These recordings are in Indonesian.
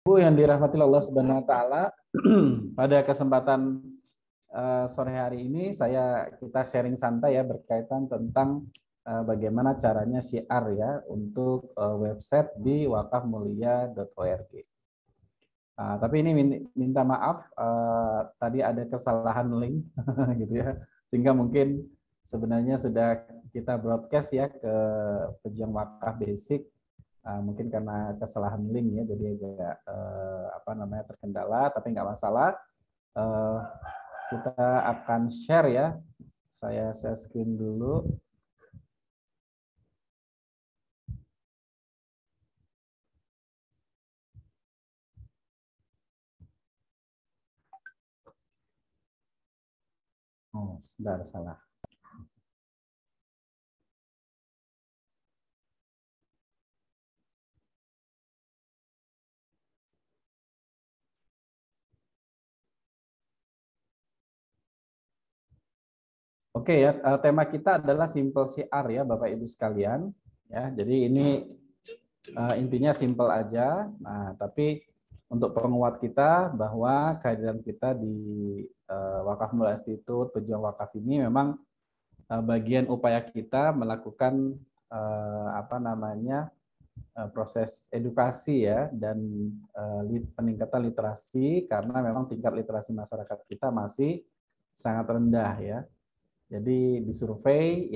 Yang dirahmati Allah Subhanahu wa taala, pada kesempatan sore hari ini kita sharing santai ya berkaitan tentang bagaimana caranya syiar ya untuk website di wakafmulia.org. Tapi ini minta maaf, tadi ada kesalahan link gitu ya, sehingga mungkin sebenarnya sudah kita broadcast ya ke pejuang wakaf basic. Mungkin karena kesalahan link ya, jadi agak terkendala, tapi nggak masalah. Kita akan share ya. Saya share screen dulu. Oh, sebentar, salah. Oke ya, tema kita adalah simple CR ya Bapak Ibu sekalian. Ya, jadi ini intinya simple aja. Nah, tapi untuk penguat kita bahwa kehadiran kita di Wakaf Mulia Institute Pejuang Wakaf ini memang bagian upaya kita melakukan proses edukasi ya dan peningkatan literasi, karena memang tingkat literasi masyarakat kita masih sangat rendah ya. Jadi di survei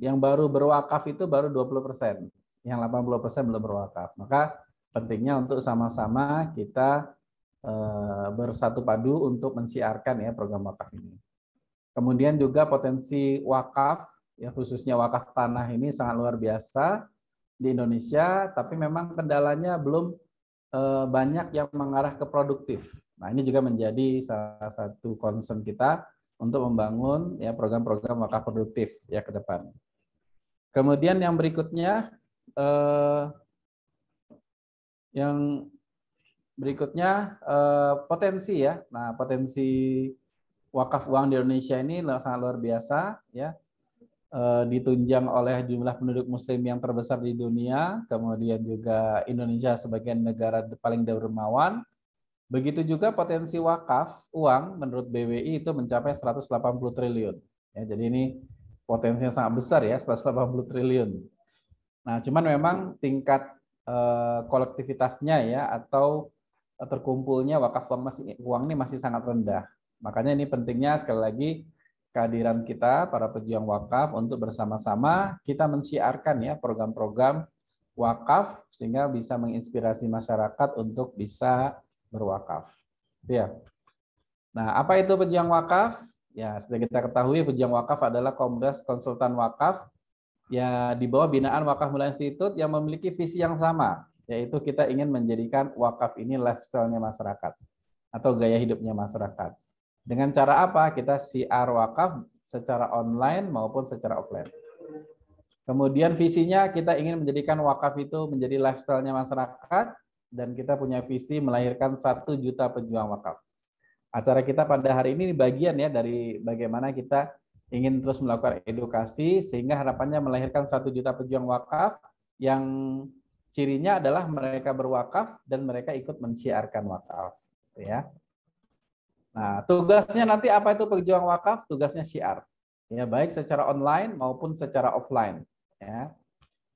yang baru berwakaf itu baru 20%, yang 80% belum berwakaf. Maka pentingnya untuk sama-sama kita bersatu padu untuk mensiarkan ya program wakaf ini. Kemudian juga potensi wakaf ya, khususnya wakaf tanah ini sangat luar biasa di Indonesia, tapi memang kendalanya belum banyak yang mengarah ke produktif. Nah, ini juga menjadi salah satu concern kita untuk membangun ya program-program wakaf produktif ya ke depan. Kemudian yang berikutnya potensi ya. Nah, potensi wakaf uang di Indonesia ini sangat luar biasa ya. Ditunjang oleh jumlah penduduk muslim yang terbesar di dunia, kemudian juga Indonesia sebagai negara paling dermawan. Begitu juga potensi wakaf uang menurut BWI itu mencapai 180 triliun. Ya, jadi ini potensinya sangat besar ya, 180 triliun. Nah, cuman memang tingkat kolektivitasnya ya atau terkumpulnya wakaf uang ini masih sangat rendah. Makanya ini pentingnya sekali lagi kehadiran kita para pejuang wakaf untuk bersama-sama kita mensiarkan ya program-program wakaf sehingga bisa menginspirasi masyarakat untuk bisa berwakaf. Ya. Nah, apa itu pejuang wakaf? Ya, seperti kita ketahui pejuang wakaf adalah Komunitas Konsultan Wakaf ya di bawah binaan Wakaf Mulia Institute yang memiliki visi yang sama, yaitu kita ingin menjadikan wakaf ini lifestyle-nya masyarakat atau gaya hidupnya masyarakat. Dengan cara apa? Kita siar wakaf secara online maupun secara offline. Kemudian visinya kita ingin menjadikan wakaf itu menjadi lifestyle-nya masyarakat, dan kita punya visi melahirkan 1 juta pejuang wakaf. Acara kita pada hari ini bagian ya dari bagaimana kita ingin terus melakukan edukasi sehingga harapannya melahirkan 1 juta pejuang wakaf yang cirinya adalah mereka berwakaf dan mereka ikut mensiarkan wakaf. Ya. Nah, tugasnya nanti apa itu pejuang wakaf? Tugasnya syiar. Ya, baik secara online maupun secara offline. Ya.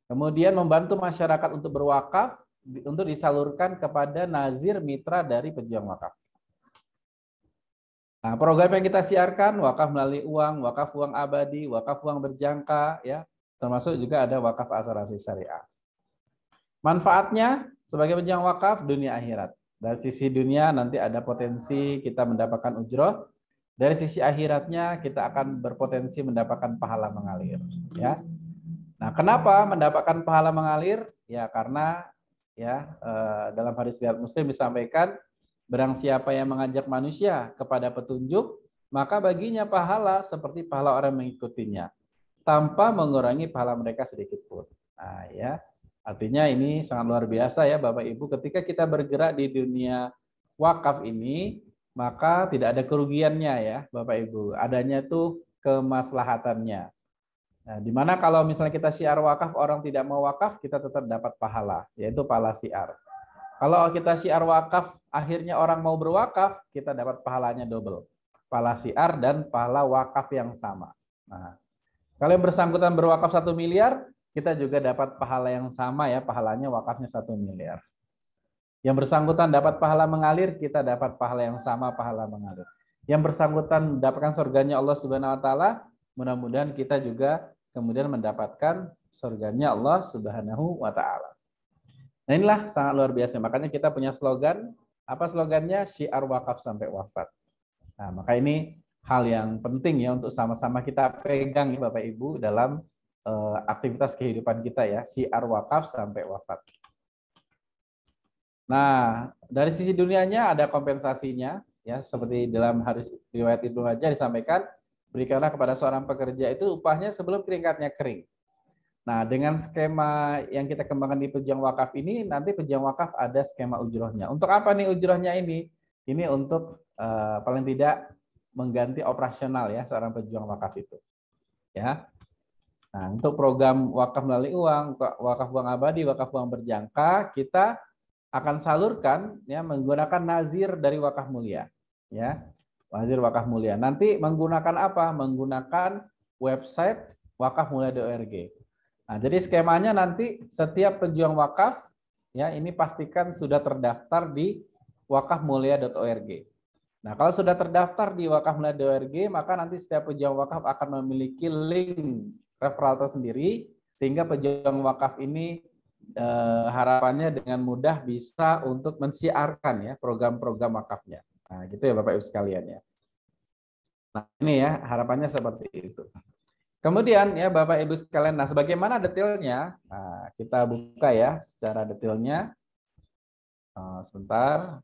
Kemudian membantu masyarakat untuk berwakaf untuk disalurkan kepada nazir mitra dari pejuang wakaf. Nah, program yang kita siarkan wakaf melalui uang, wakaf uang abadi, wakaf uang berjangka, ya, termasuk juga ada wakaf asuransi syariah. Manfaatnya sebagai pejuang wakaf dunia akhirat. Dari sisi dunia nanti ada potensi kita mendapatkan ujroh. Dari sisi akhiratnya kita akan berpotensi mendapatkan pahala mengalir. Ya. Nah, kenapa mendapatkan pahala mengalir? Ya karena ya dalam hadis riwayat Muslim disampaikan, barang siapa yang mengajak manusia kepada petunjuk, maka baginya pahala seperti pahala orang mengikutinya, tanpa mengurangi pahala mereka sedikit pun. Nah, ya. Artinya ini sangat luar biasa ya Bapak Ibu, ketika kita bergerak di dunia wakaf ini, maka tidak ada kerugiannya ya Bapak Ibu. Adanya tuh kemaslahatannya. Nah, dimana kalau misalnya kita syiar wakaf, orang tidak mau wakaf, kita tetap dapat pahala, yaitu pahala syiar. Kalau kita syiar wakaf, akhirnya orang mau berwakaf, kita dapat pahalanya double. Pahala syiar dan pahala wakaf yang sama. Nah, kalau yang bersangkutan berwakaf 1 miliar, kita juga dapat pahala yang sama ya, pahalanya wakafnya 1 miliar. Yang bersangkutan dapat pahala mengalir, kita dapat pahala yang sama, pahala mengalir. Yang bersangkutan mendapatkan surganya Allah Subhanahu wa taala, mudah-mudahan kita juga kemudian mendapatkan surganya Allah Subhanahu wa taala. Nah, inilah sangat luar biasa. Makanya kita punya slogan, apa slogannya? Syiar wakaf sampai wafat. Nah, maka ini hal yang penting ya untuk sama-sama kita pegang ya Bapak Ibu dalam aktivitas kehidupan kita ya, syiar wakaf sampai wafat. Nah, dari sisi dunianya ada kompensasinya ya, seperti dalam hadis riwayat Ibnu Majah disampaikan, berikanlah kepada seorang pekerja itu upahnya sebelum keringatnya kering. Nah, dengan skema yang kita kembangkan di pejuang wakaf ini, nanti pejuang wakaf ada skema ujrohnya. Untuk apa nih ujrohnya ini? Ini untuk paling tidak mengganti operasional ya seorang pejuang wakaf itu. Ya. Nah, untuk program wakaf melalui uang, wakaf uang abadi, wakaf uang berjangka, kita akan salurkan ya menggunakan nazir dari wakaf mulia. Ya. Nazir wakaf mulia. Nanti menggunakan apa? Menggunakan website wakafmulia.org. Nah, jadi skemanya nanti setiap pejuang wakaf ya ini pastikan sudah terdaftar di wakafmulia.org. Nah, kalau sudah terdaftar di wakafmulia.org, maka nanti setiap pejuang wakaf akan memiliki link referral tersendiri sehingga pejuang wakaf ini harapannya dengan mudah bisa untuk mensiarkan ya program-program wakafnya. Nah, gitu ya Bapak Ibu sekalian ya. Nah, ini ya harapannya seperti itu. Kemudian ya Bapak Ibu sekalian, nah sebagaimana detailnya, nah, kita buka ya secara detailnya. Sebentar.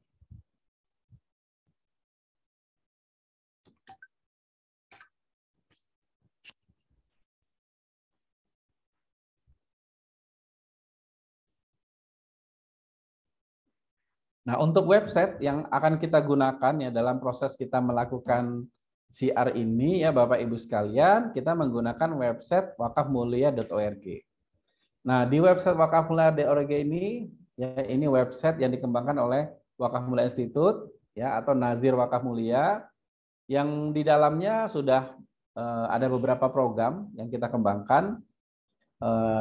Nah, untuk website yang akan kita gunakan ya dalam proses kita melakukan CR ini ya Bapak Ibu sekalian, kita menggunakan website wakafmulia.org. Nah, di website wakafmulia.org ini ya ini website yang dikembangkan oleh Wakaf Mulia Institute ya atau Nazir Wakaf Mulia yang di dalamnya sudah ada beberapa program yang kita kembangkan.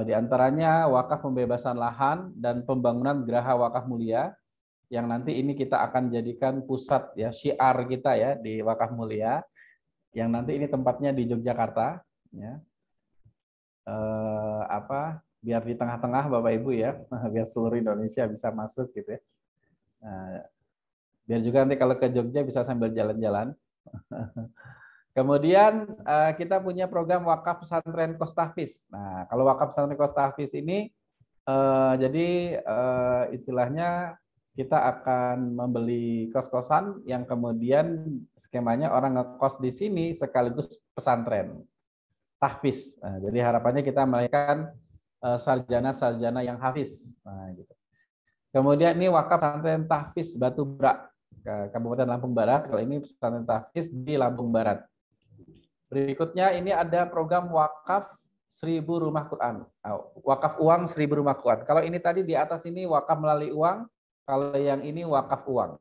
Di antaranya wakaf pembebasan lahan dan pembangunan geraha wakaf mulia yang nanti ini kita akan jadikan pusat ya syiar kita ya di Wakaf Mulia yang nanti ini tempatnya di Yogyakarta ya. Biar di tengah-tengah Bapak Ibu ya, biar seluruh Indonesia bisa masuk gitu ya. Biar juga nanti kalau ke Jogja bisa sambil jalan-jalan. Kemudian kita punya program wakaf pesantren Kostafis. Nah, kalau wakaf pesantren Kostafis ini jadi istilahnya kita akan membeli kos-kosan yang kemudian skemanya orang ngekos di sini sekaligus pesantren tahfiz. Nah, jadi harapannya kita melahirkan sarjana-sarjana yang hafiz. Nah, gitu. Kemudian ini wakaf pesantren tahfiz Batu Brak, Kabupaten Lampung Barat. Kalau ini pesantren tahfiz di Lampung Barat. Berikutnya ini ada program wakaf 1000 rumah Quran. Wakaf uang 1000 rumah Quran. Kalau ini tadi di atas ini wakaf melalui uang, kalau yang ini wakaf uang.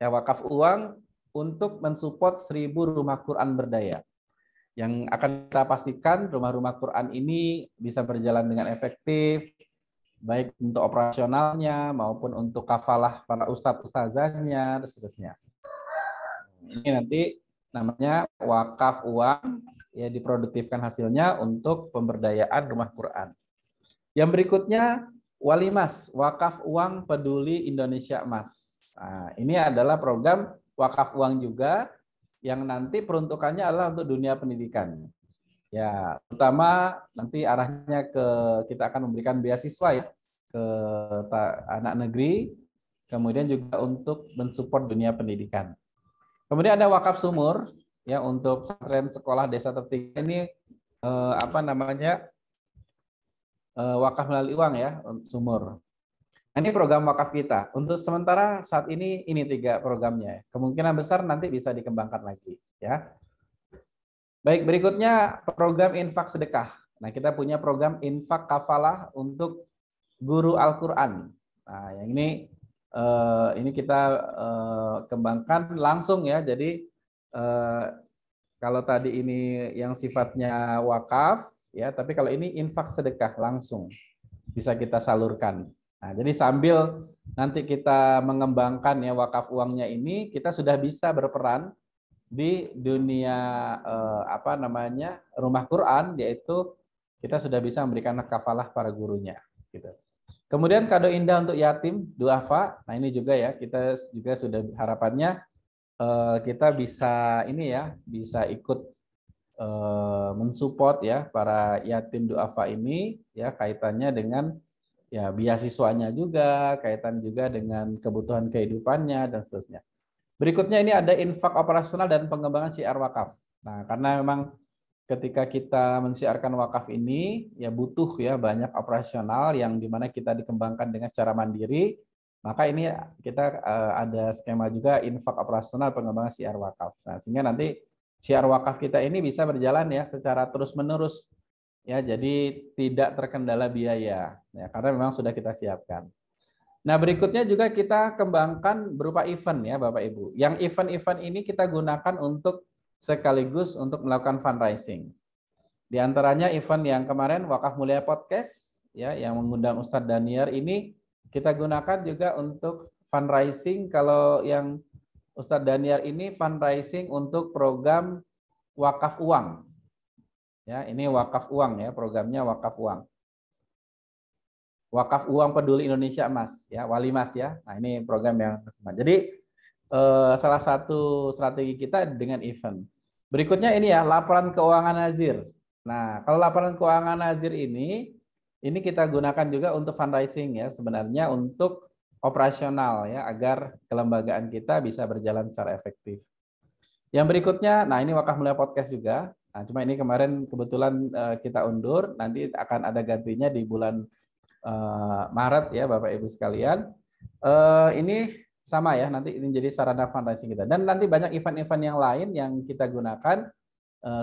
Ya, wakaf uang untuk mensupport 1000 rumah Quran berdaya. Yang akan kita pastikan rumah-rumah Quran ini bisa berjalan dengan efektif, baik untuk operasionalnya maupun untuk kafalah para ustadz ustazahnya dan seterusnya. Ini nanti namanya wakaf uang ya diproduktifkan hasilnya untuk pemberdayaan rumah Quran. Yang berikutnya Walimas, wakaf uang peduli Indonesia Emas. Nah, ini adalah program wakaf uang juga yang nanti peruntukannya adalah untuk dunia pendidikan. Ya, terutama nanti arahnya ke kita akan memberikan beasiswa ya ke anak negeri, kemudian juga untuk mensupport dunia pendidikan. Kemudian ada wakaf sumur ya untuk pesantren sekolah desa tertinggal ini wakaf melalui uang ya untuk sumur. Nah, ini program wakaf kita. Untuk sementara saat ini 3 programnya. Kemungkinan besar nanti bisa dikembangkan lagi ya. Baik, berikutnya program infak sedekah. Nah, kita punya program infak kafalah untuk guru Al-Qur'an. Nah, yang ini ini kita kembangkan langsung ya. Jadi kalau tadi ini yang sifatnya wakaf ya, tapi kalau ini infak sedekah langsung bisa kita salurkan. Nah, jadi sambil nanti kita mengembangkan ya wakaf uangnya ini, kita sudah bisa berperan di dunia apa namanya rumah Quran, yaitu kita sudah bisa memberikan kafalah para gurunya. Gitu. Kemudian kado indah untuk yatim duafa. Nah ini juga ya kita juga sudah harapannya kita bisa ini ya bisa ikut mensupport ya para yatim duafa ini ya kaitannya dengan ya beasiswanya juga, kaitan juga dengan kebutuhan kehidupannya dan seterusnya. Berikutnya ini ada infak operasional dan pengembangan syiar wakaf. Nah, karena memang ketika kita mensiarkan wakaf ini ya butuh ya banyak operasional yang dimana kita dikembangkan dengan secara mandiri, maka ini kita ada skema juga infak operasional pengembangan syiar wakaf. Nah, sehingga nanti syiar wakaf kita ini bisa berjalan ya secara terus-menerus ya, jadi tidak terkendala biaya ya karena memang sudah kita siapkan. Nah, berikutnya juga kita kembangkan berupa event ya Bapak Ibu. Yang event-event ini kita gunakan untuk sekaligus untuk melakukan fundraising. Di antaranya event yang kemarin Wakaf Mulia Podcast ya yang mengundang Ustadz Daniar ini kita gunakan juga untuk fundraising. Kalau yang Ustadz Daniar ini fundraising untuk program wakaf uang. Ya, ini wakaf uang ya, programnya wakaf uang. Wakaf Uang Peduli Indonesia Emas ya, Wali Mas ya. Nah, ini program yang jadi salah satu strategi kita dengan event. Berikutnya ini ya, laporan keuangan nazir. Nah, kalau laporan keuangan nazir ini kita gunakan juga untuk fundraising ya, sebenarnya untuk operasional ya, agar kelembagaan kita bisa berjalan secara efektif. Yang berikutnya, nah ini Wakaf Mulia Podcast juga. Nah, cuma ini kemarin kebetulan kita undur, nanti akan ada gantinya di bulan Maret ya Bapak Ibu sekalian. Ini sama ya, nanti ini jadi sarana fundraising kita. Dan nanti banyak event-event yang lain yang kita gunakan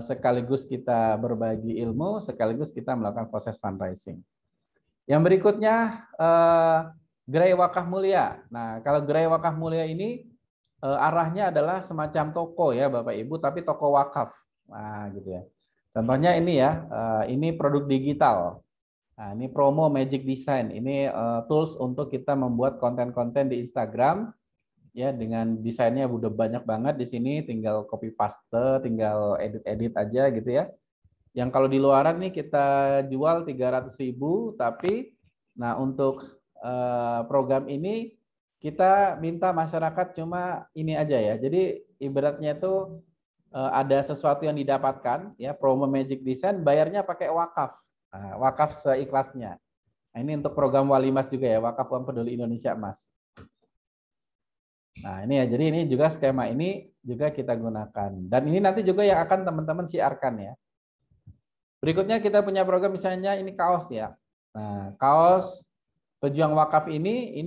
sekaligus kita berbagi ilmu, sekaligus kita melakukan proses fundraising. Yang berikutnya Gerai Wakaf Mulia. Nah, kalau Gerai Wakaf Mulia ini arahnya adalah semacam toko ya Bapak Ibu, tapi toko wakaf. Nah, gitu ya. Contohnya ini ya, ini produk digital. Nah, ini promo Magic Design. Ini tools untuk kita membuat konten-konten di Instagram ya dengan desainnya udah banyak banget di sini, tinggal copy paste, tinggal edit-edit aja gitu ya. Yang kalau di luaran nih kita jual 300.000, tapi nah untuk program ini kita minta masyarakat cuma ini aja ya. Jadi ibaratnya itu ada sesuatu yang didapatkan ya, promo Magic Design, bayarnya pakai wakaf. Nah, wakaf seikhlasnya. Nah, ini untuk program Wali Mas juga ya, Wakaf Uang Peduli Indonesia Emas. Nah, ini ya, jadi ini juga skema ini juga kita gunakan. Dan ini nanti juga yang akan teman-teman siarkan ya. Berikutnya kita punya program misalnya ini kaos ya. Nah, kaos Pejuang Wakaf ini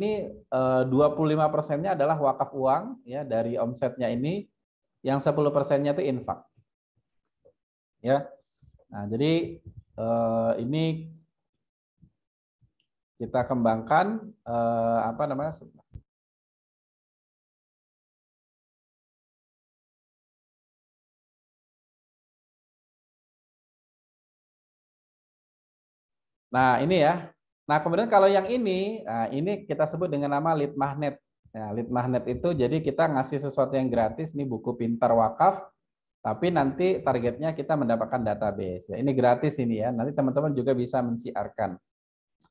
25%-nya adalah wakaf uang ya dari omsetnya ini, yang 10%-nya itu infak. Ya. Nah, jadi ini kita kembangkan apa namanya? Nah, ini ya. Nah, kemudian kalau yang ini kita sebut dengan nama lead magnet. Nah, lead magnet itu jadi kita ngasih sesuatu yang gratis, ini buku pintar wakaf, tapi nanti targetnya kita mendapatkan database. Ya, ini gratis ini ya. Nanti teman-teman juga bisa mensiarkan.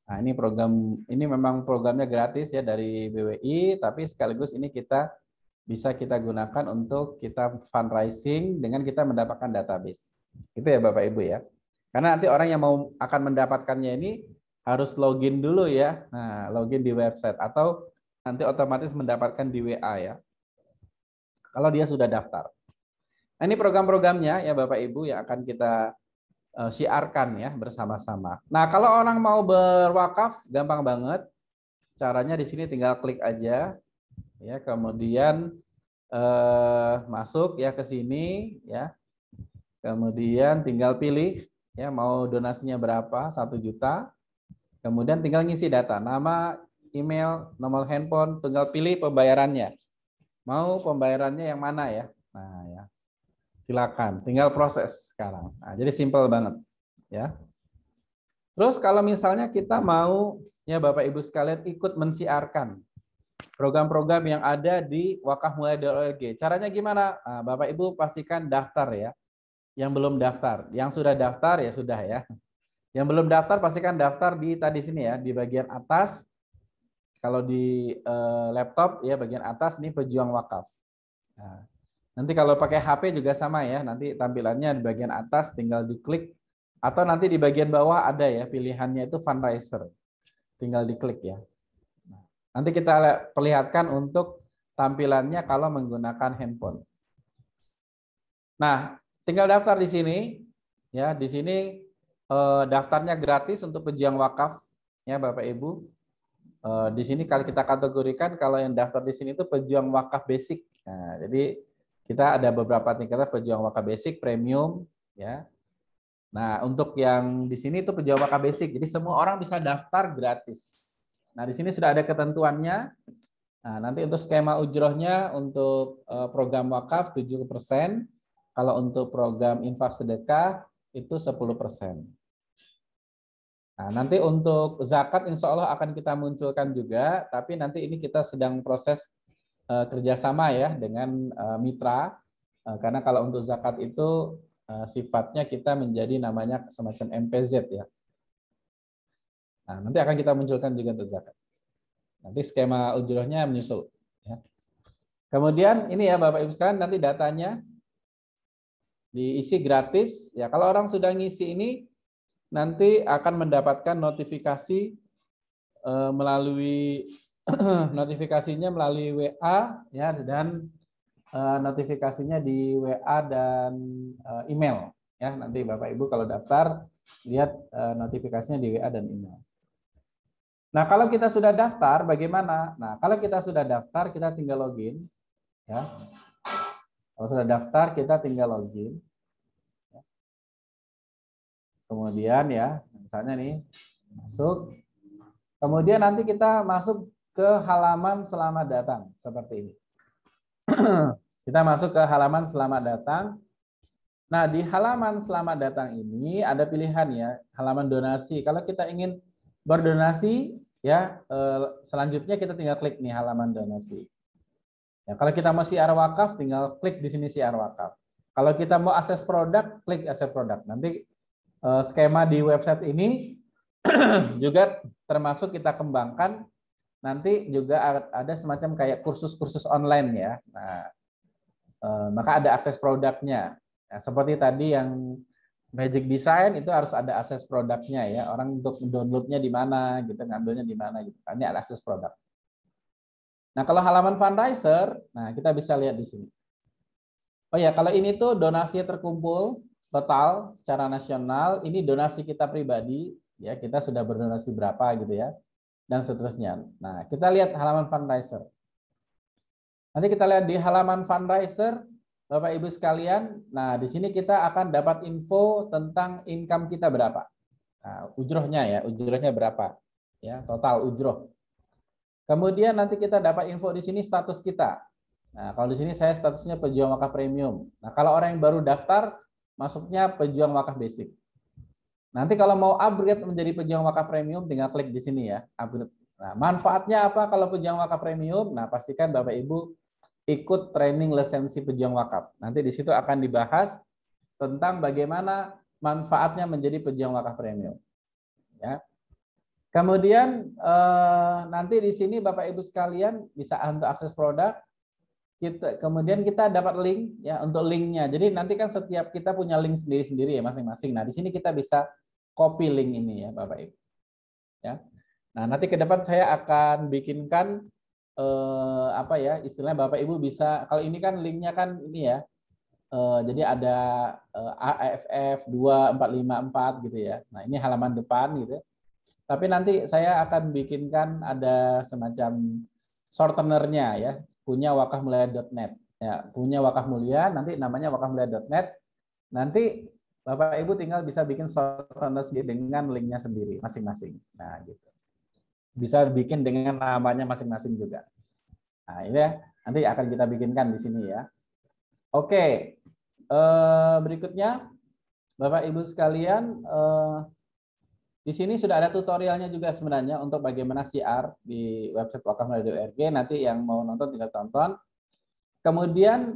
Nah, ini memang programnya gratis ya dari BWI, tapi sekaligus ini bisa kita gunakan untuk kita fundraising dengan kita mendapatkan database. Itu ya Bapak Ibu ya. Karena nanti orang yang akan mendapatkannya ini harus login dulu ya. Nah, login di website atau nanti otomatis mendapatkan di WA ya. Kalau dia sudah daftar. Nah, ini program-programnya ya Bapak Ibu yang akan kita siarkan ya bersama-sama. Nah, kalau orang mau berwakaf gampang banget. Caranya di sini tinggal klik aja ya, kemudian masuk ya ke sini ya. Kemudian tinggal pilih ya mau donasinya berapa, 1 juta. Kemudian tinggal ngisi data, nama, email, nomor handphone, tinggal pilih pembayarannya. Mau pembayarannya yang mana ya? Nah, ya. Silakan, tinggal proses sekarang. Nah, jadi simple banget, ya. Terus kalau misalnya kita mau ya Bapak Ibu sekalian ikut mensiarkan program-program yang ada di wakafmulai.org. Caranya gimana? Nah, Bapak Ibu pastikan daftar ya. Yang belum daftar, yang sudah daftar ya sudah ya. Yang belum daftar pastikan daftar di tadi sini ya, di bagian atas. Kalau di laptop ya bagian atas ini pejuang wakaf. Nah, nanti kalau pakai HP juga sama ya, nanti tampilannya di bagian atas tinggal diklik atau nanti di bagian bawah ada ya pilihannya itu fundraiser. Tinggal diklik ya. Nanti kita perlihatkan untuk tampilannya kalau menggunakan handphone. Nah, tinggal daftar di sini ya, di sini daftarnya gratis untuk pejuang wakaf ya Bapak Ibu. Di sini kalau kita kategorikan kalau yang daftar di sini itu pejuang wakaf basic. Nah, jadi kita ada beberapa tingkatan pejuang wakaf basic, premium, ya. Nah, untuk yang di sini itu pejuang wakaf basic. Jadi semua orang bisa daftar gratis. Nah, di sini sudah ada ketentuannya. Nah, nanti untuk skema ujrohnya untuk program wakaf 7%, kalau untuk program infak sedekah itu 10%. Nah, nanti untuk zakat insya Allah akan kita munculkan juga, tapi nanti ini kita sedang proses kerjasama ya dengan mitra, karena kalau untuk zakat itu sifatnya kita menjadi namanya semacam MPZ ya. Nah, nanti akan kita munculkan juga untuk zakat. Nanti skema ujrohnya menyusul. Ya. Kemudian ini ya Bapak Ibu sekalian, nanti datanya diisi gratis. Ya, kalau orang sudah ngisi ini, nanti akan mendapatkan notifikasi melalui notifikasinya melalui WA ya, dan notifikasinya di WA dan email ya. Nanti Bapak Ibu kalau daftar lihat notifikasinya di WA dan email. Nah, kalau kita sudah daftar bagaimana? Nah, kalau kita sudah daftar kita tinggal login ya. Kalau sudah daftar kita tinggal login. Kemudian ya, misalnya nih masuk. Kemudian nanti kita masuk ke halaman selamat datang seperti ini. Kita masuk ke halaman selamat datang. Nah, di halaman selamat datang ini ada pilihan ya, halaman donasi. Kalau kita ingin berdonasi ya, selanjutnya kita tinggal klik nih halaman donasi. Ya, kalau kita mau siar wakaf tinggal klik di sini siar wakaf. Kalau kita mau akses produk, klik akses produk. Nanti skema di website ini juga termasuk kita kembangkan, nanti juga ada semacam kayak kursus-kursus online ya. Nah, maka ada akses produknya. Nah, seperti tadi yang Magic Design itu harus ada akses produknya ya. Orang untuk downloadnya di mana, gitu, ngambilnya di mana gitu. Ini ada akses produk. Nah, kalau halaman fundraiser, nah kita bisa lihat di sini. Oh ya, kalau ini tuh donasi terkumpul total secara nasional, ini donasi kita pribadi, ya kita sudah berdonasi berapa gitu ya, dan seterusnya. Nah, kita lihat halaman fundraiser. Nanti kita lihat di halaman fundraiser, Bapak Ibu sekalian, nah di sini kita akan dapat info tentang income kita berapa. Nah, ujrohnya ya, ujrohnya berapa. Ya, total ujroh. Kemudian nanti kita dapat info di sini status kita. Nah, kalau di sini saya statusnya pejuang wakaf premium. Nah, kalau orang yang baru daftar, masuknya pejuang wakaf basic. Nanti kalau mau upgrade menjadi pejuang wakaf premium, tinggal klik di sini ya, upgrade. Nah, manfaatnya apa kalau pejuang wakaf premium? Nah, pastikan Bapak Ibu ikut training lisensi pejuang wakaf. Nanti di situ akan dibahas tentang bagaimana manfaatnya menjadi pejuang wakaf premium. Ya. Kemudian nanti di sini Bapak Ibu sekalian bisa untuk akses produk. Kemudian kita dapat link ya untuk linknya. Jadi nanti kan setiap kita punya link sendiri-sendiri ya masing-masing. Nah di sini kita bisa copy link ini ya Bapak Ibu. Ya. Nah nanti ke depan saya akan bikinkan apa ya istilahnya Bapak Ibu bisa, kalau ini kan linknya kan ini ya. Jadi ada AFF 2454 gitu ya. Nah ini halaman depan gitu. Tapi nanti saya akan bikinkan ada semacam shortenernya ya, punya wakafmulia.net. Ya, punya Wakaf Mulia, nanti namanya wakafmulia.net. Nanti Bapak Ibu tinggal bisa bikin shortener sendiri dengan linknya sendiri masing-masing. Nah, gitu. bisa bikin dengan namanya masing-masing juga. Nah, ini ya, nanti akan kita bikinkan di sini ya. Oke, berikutnya Bapak Ibu sekalian, di sini sudah ada tutorialnya juga sebenarnya untuk bagaimana siar di website wakaf.org. Nanti yang mau nonton tinggal tonton. Kemudian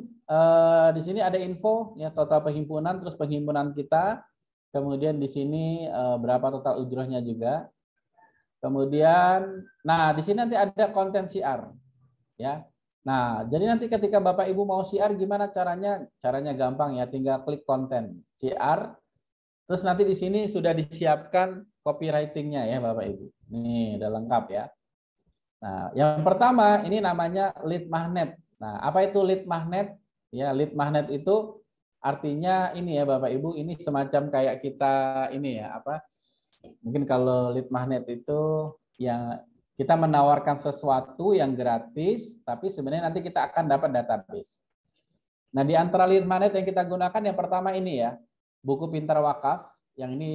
di sini ada info ya total penghimpunan, terus penghimpunan kita. Kemudian di sini berapa total ujrohnya juga. Kemudian, nah di sini nanti ada konten siar, ya. Nah, jadi nanti ketika Bapak Ibu mau siar gimana caranya? Caranya gampang ya, tinggal klik konten siar. Terus nanti di sini sudah disiapkan copywriting-nya ya Bapak Ibu. Nih, udah lengkap ya. Nah, yang pertama ini namanya lead magnet. Nah, apa itu lead magnet? Ya, lead magnet itu artinya ini ya Bapak Ibu, ini semacam kayak kita ini ya, apa? Mungkin kalau lead magnet itu yang kita menawarkan sesuatu yang gratis, tapi sebenarnya nanti kita akan dapat database. Nah, di antara lead magnet yang kita gunakan yang pertama ini ya, buku pintar wakaf. Yang ini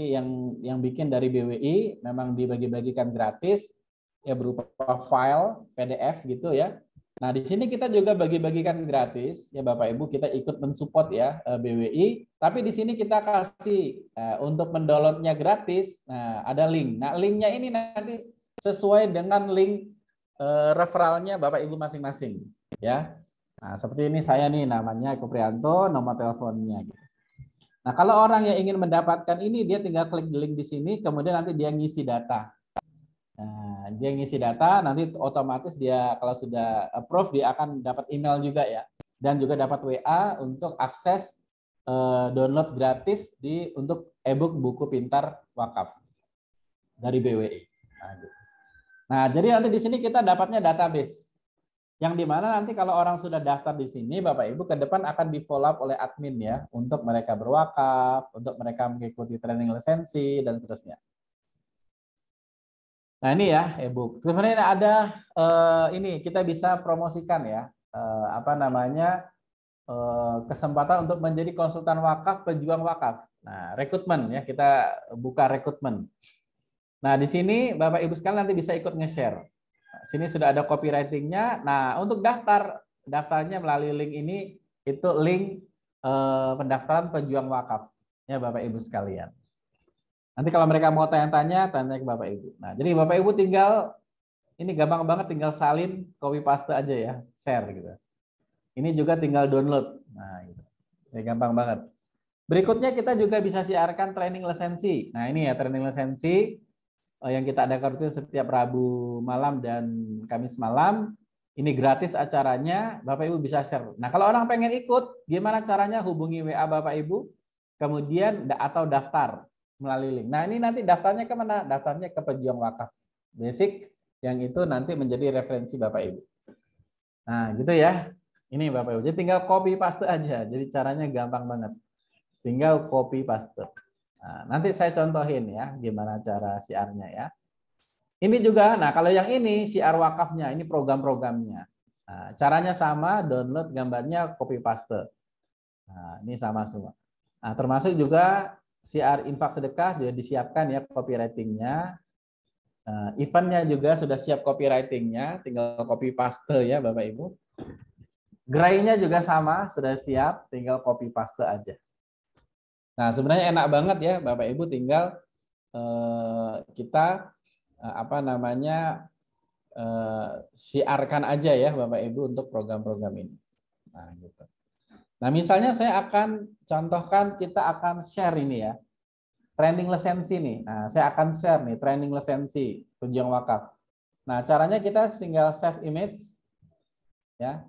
yang bikin dari BWI, memang dibagi-bagikan gratis, ya berupa file PDF gitu ya. Nah, di sini kita juga bagi-bagikan gratis ya Bapak Ibu, kita ikut mensupport ya BWI, tapi di sini kita kasih untuk mendownloadnya gratis. Nah, ada link. Nah, linknya ini nanti sesuai dengan link referralnya Bapak Ibu masing-masing ya. Nah, seperti ini saya nih namanya Eko Prianto, nomor teleponnya. Nah, kalau orang yang ingin mendapatkan ini dia tinggal klik link di sini, kemudian nanti dia ngisi data. Nah, dia ngisi data, nanti otomatis dia kalau sudah approve dia akan dapat email juga ya, dan juga dapat WA untuk akses download gratis untuk ebook buku pintar wakaf dari BWI. Nah, jadi nanti di sini kita dapatnya database, yang dimana nanti kalau orang sudah daftar di sini, Bapak Ibu ke depan akan di follow up oleh admin ya, untuk mereka berwakaf, untuk mereka mengikuti training lisensi dan seterusnya. Nah ini ya e-book. Sebenarnya ada ini kita bisa promosikan ya apa namanya kesempatan untuk menjadi konsultan wakaf, pejuang wakaf. Nah rekrutmen ya kita buka rekrutmen. Nah di sini Bapak Ibu sekalian nanti bisa ikut nge-share. Nah, sini sudah ada copywriting-nya. Nah untuk daftarnya melalui link ini itu link pendaftaran pejuang wakaf ya Bapak Ibu sekalian. Nanti kalau mereka mau tanya-tanya, tanya ke Bapak Ibu. Nah, jadi Bapak Ibu tinggal, ini gampang banget, tinggal salin, copy paste aja ya, share gitu. Ini juga tinggal download. Nah, gitu. Ya, gampang banget. Berikutnya kita juga bisa siarkan training lisensi. Nah, ini ya training lisensi yang kita adakan itu setiap Rabu malam dan Kamis malam. Ini gratis acaranya, Bapak Ibu bisa share. Nah, kalau orang pengen ikut, gimana caranya? Hubungi WA Bapak Ibu, kemudian atau daftar melalui link. Nah, ini nanti daftarnya ke mana? Daftarnya ke pejuang wakaf basic, yang itu nanti menjadi referensi Bapak Ibu. Nah, gitu ya. Ini Bapak Ibu. Jadi tinggal copy paste aja. Jadi caranya gampang banget. Tinggal copy paste. Nah, nanti saya contohin ya gimana cara siarnya ya. Ini juga, nah kalau yang ini siar wakafnya, ini program-programnya. Nah, caranya sama, download gambarnya, copy paste. Nah, ini sama semua. Nah, termasuk juga siar infak sedekah juga disiapkan ya copywriting-nya. Eventnya juga sudah siap copywriting-nya, tinggal copy paste ya Bapak Ibu. Gerai-nya juga sama, sudah siap, tinggal copy paste aja. Nah, sebenarnya enak banget ya Bapak Ibu, tinggal kita apa namanya siarkan aja ya Bapak Ibu untuk program-program ini. Nah, gitu. Nah, misalnya saya akan contohkan, kita akan share ini ya. Training lisensi nih. Nah, saya akan share nih training lisensi pejuang wakaf. Nah, caranya kita tinggal save image ya.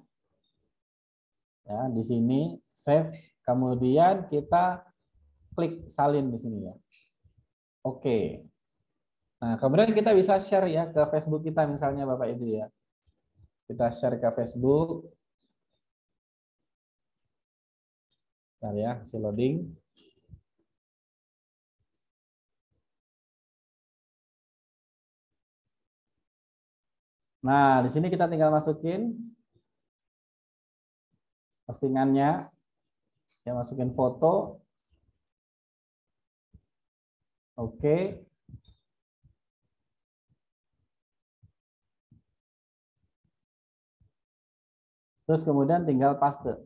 Ya, di sini save, kemudian kita klik salin di sini ya. Oke. Nah, kemudian kita bisa share ya ke Facebook kita misalnya Bapak Ibu ya. Kita share ke Facebook. Bentar ya, masih loading. Nah, di sini kita tinggal masukin postingannya. Ya, masukin foto. Oke. Terus kemudian tinggal paste.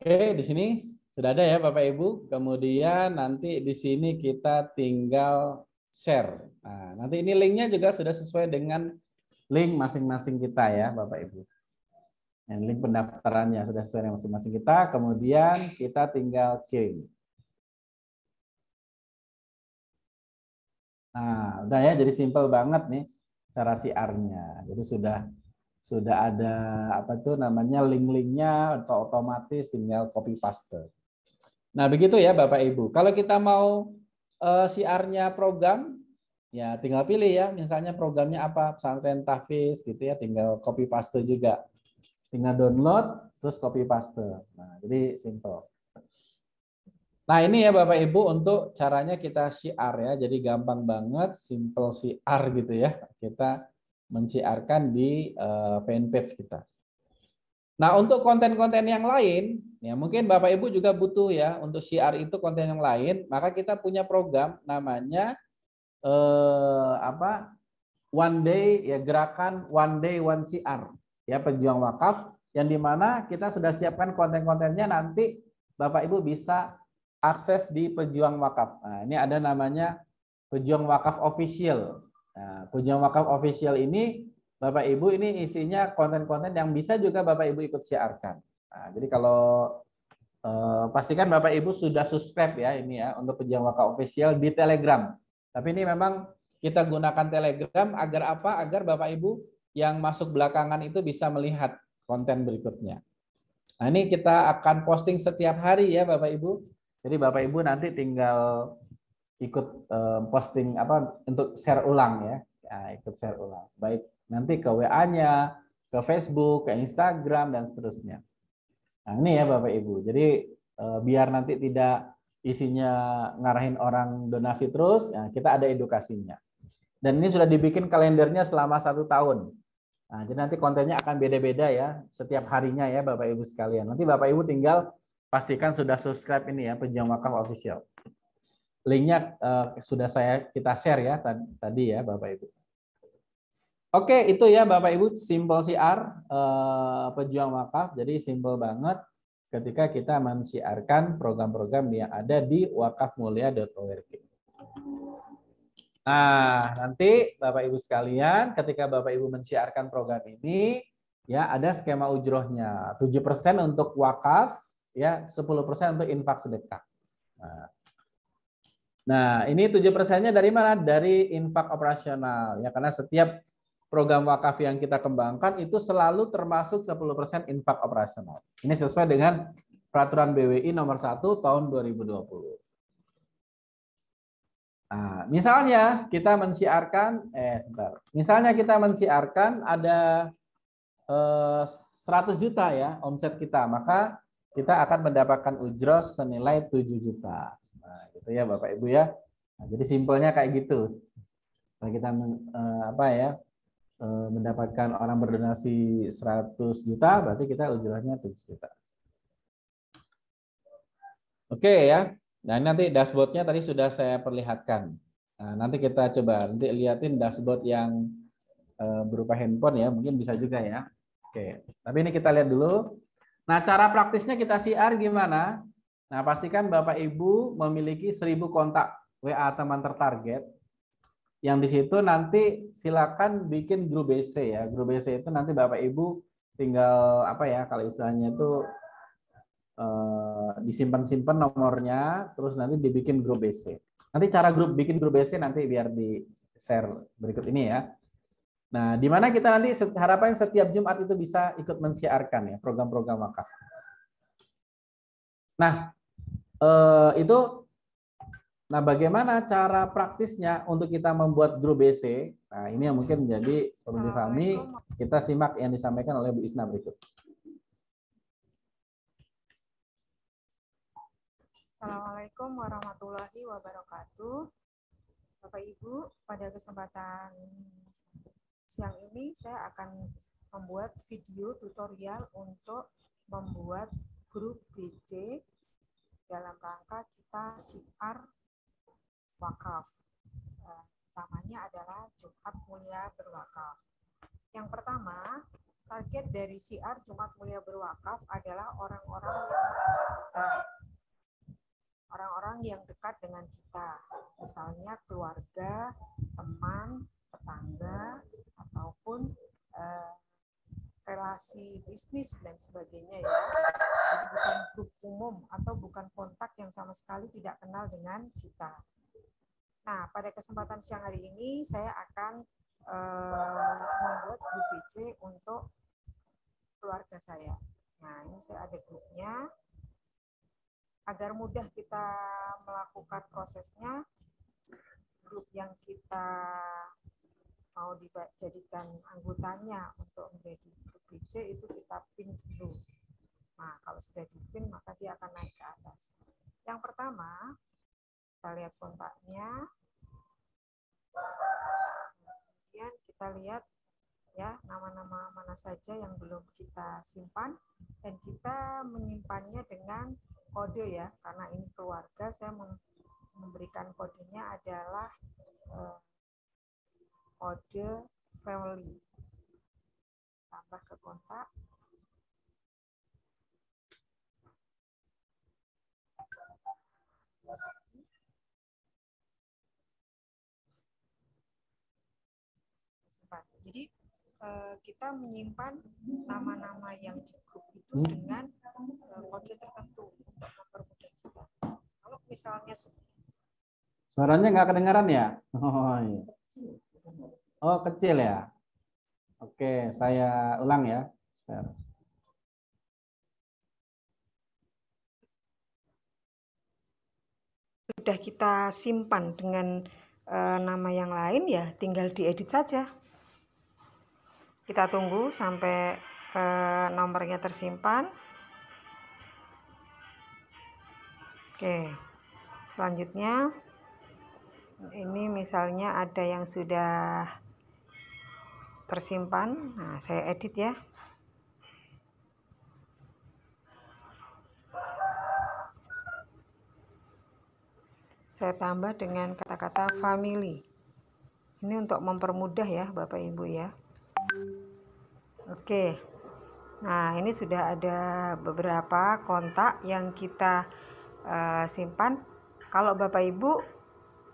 Oke, di sini sudah ada ya Bapak Ibu. Kemudian nanti di sini kita tinggal share. Nah, nanti ini linknya juga sudah sesuai dengan link masing-masing kita ya Bapak Ibu. Dan link pendaftarannya sudah sesuai dengan masing-masing kita. Kemudian kita tinggal kirim. Nah, udah ya, jadi simple banget nih cara siarnya. Jadi sudah ada apa tuh namanya link-linknya atau otomatis tinggal copy paste. Nah, begitu ya Bapak Ibu. Kalau kita mau siarnya program, ya tinggal pilih ya. Misalnya programnya apa, pesantren tahfiz gitu ya, tinggal copy paste juga. Tinggal download terus copy paste. Nah, jadi simple. Nah, ini ya Bapak Ibu untuk caranya kita syiar ya. Jadi gampang banget, simple syiar gitu ya. Kita mensiarkan di fanpage kita. Nah, untuk konten-konten yang lain, ya mungkin Bapak Ibu juga butuh ya untuk syiar itu konten yang lain, maka kita punya program namanya One Day ya, gerakan One Day One Syiar ya, pejuang wakaf, yang dimana kita sudah siapkan konten-kontennya, nanti Bapak Ibu bisa akses di Pejuang Wakaf. Nah, ini ada namanya Pejuang Wakaf Official. Nah, Pejuang Wakaf Official ini Bapak Ibu ini isinya konten-konten yang bisa juga Bapak Ibu ikut siarkan. Nah, jadi kalau pastikan Bapak Ibu sudah subscribe ya ini ya untuk Pejuang Wakaf Official di Telegram. Tapi ini memang kita gunakan Telegram agar apa? Agar Bapak Ibu yang masuk belakangan itu bisa melihat konten berikutnya. Nah, ini kita akan posting setiap hari ya Bapak Ibu. Jadi Bapak Ibu nanti tinggal ikut posting apa untuk share ulang ya. Nah, ikut share ulang. Baik nanti ke WA-nya, ke Facebook, ke Instagram dan seterusnya. Nah, ini ya Bapak Ibu. Jadi biar nanti tidak isinya ngarahin orang donasi terus, ya, kita ada edukasinya. Dan ini sudah dibikin kalendernya selama 1 tahun. Nah, jadi nanti kontennya akan beda-beda ya setiap harinya ya Bapak Ibu sekalian. Nanti Bapak Ibu tinggal pastikan sudah subscribe ini ya Pejuang Wakaf Official. Linknya sudah kita share ya tadi ya Bapak Ibu. Oke, itu ya Bapak Ibu simple siar Pejuang Wakaf. Jadi simple banget ketika kita mensiarkan program-program yang ada di wakafmulia.org. Nah, nanti Bapak Ibu sekalian, ketika Bapak Ibu mensiarkan program ini, ya ada skema ujrohnya. 7% untuk wakaf, ya 10% untuk infak sedekah. Nah, ini 7%-nya dari mana? Dari infak operasional. Ya, karena setiap program wakaf yang kita kembangkan itu selalu termasuk 10% infak operasional. Ini sesuai dengan Peraturan BWI nomor 1 tahun 2020. Nah, misalnya kita mensiarkan, misalnya kita mensiarkan ada 100 juta ya omset kita, maka kita akan mendapatkan ujros senilai 7 juta. Nah, gitu ya Bapak Ibu ya. Nah, jadi simpelnya kayak gitu. Kalau kita mendapatkan orang berdonasi 100 juta, berarti kita ujrosnya 7 juta. Oke ya. Nah, nanti dashboardnya tadi sudah saya perlihatkan. Nah, nanti kita coba nanti liatin dashboard yang berupa handphone ya, mungkin bisa juga ya. Oke, tapi ini kita lihat dulu. Nah, cara praktisnya kita siar gimana? Nah, pastikan Bapak Ibu memiliki 1000 kontak WA teman tertarget. Yang di situ nanti silakan bikin grup BC ya. Grup BC itu nanti Bapak Ibu tinggal apa ya, kalau istilahnya itu disimpan-simpan nomornya, terus nanti dibikin grup BC. Nanti cara bikin grup BC nanti biar di share berikut ini ya. Nah, di mana kita nanti harapan setiap Jumat itu bisa ikut mensiarkan ya program-program wakaf. Nah, bagaimana cara praktisnya untuk kita membuat grup BC? Nah, ini yang mungkin menjadi perlu difahami. Kita simak yang disampaikan oleh Bu Isna berikut. Assalamualaikum warahmatullahi wabarakatuh. Bapak Ibu, pada kesempatan siang ini saya akan membuat video tutorial untuk membuat grup BC dalam rangka kita syiar wakaf. utamanya adalah Jumat Mulia Berwakaf. Yang pertama, target dari syiar Jumat Mulia Berwakaf adalah orang-orang yang dekat dengan kita, misalnya keluarga, teman, tetangga, ataupun relasi bisnis dan sebagainya ya. Jadi bukan grup umum atau bukan kontak yang sama sekali tidak kenal dengan kita. Nah, pada kesempatan siang hari ini saya akan membuat grup BC untuk keluarga saya. Nah, ini saya ada grupnya. Agar mudah kita melakukan prosesnya, grup yang kita mau dijadikan anggotanya untuk menjadi grup BC itu kita pin dulu. Nah, kalau sudah dipin maka dia akan naik ke atas. Yang pertama, kita lihat kontaknya. Kemudian kita lihat ya nama-nama mana saja yang belum kita simpan, dan kita menyimpannya dengan kode ya, karena ini keluarga. Saya memberikan kodenya adalah kode family. Tambah ke kontak. Jadi kita menyimpan nama-nama yang di grup itu dengan kode tertentu untuk mempermudah kita. Kalau misalnya suaranya nggak kedengaran ya? Oh, iya. Oh, kecil ya? Oke, saya ulang ya. Sudah kita simpan dengan nama yang lain, ya tinggal diedit saja. Kita tunggu sampai nomornya tersimpan. Oke, selanjutnya ini misalnya ada yang sudah tersimpan. Nah, saya edit ya. Saya tambah dengan kata-kata family. Ini untuk mempermudah ya Bapak Ibu ya. Oke. Nah, ini sudah ada beberapa kontak yang kita simpan. Kalau Bapak Ibu,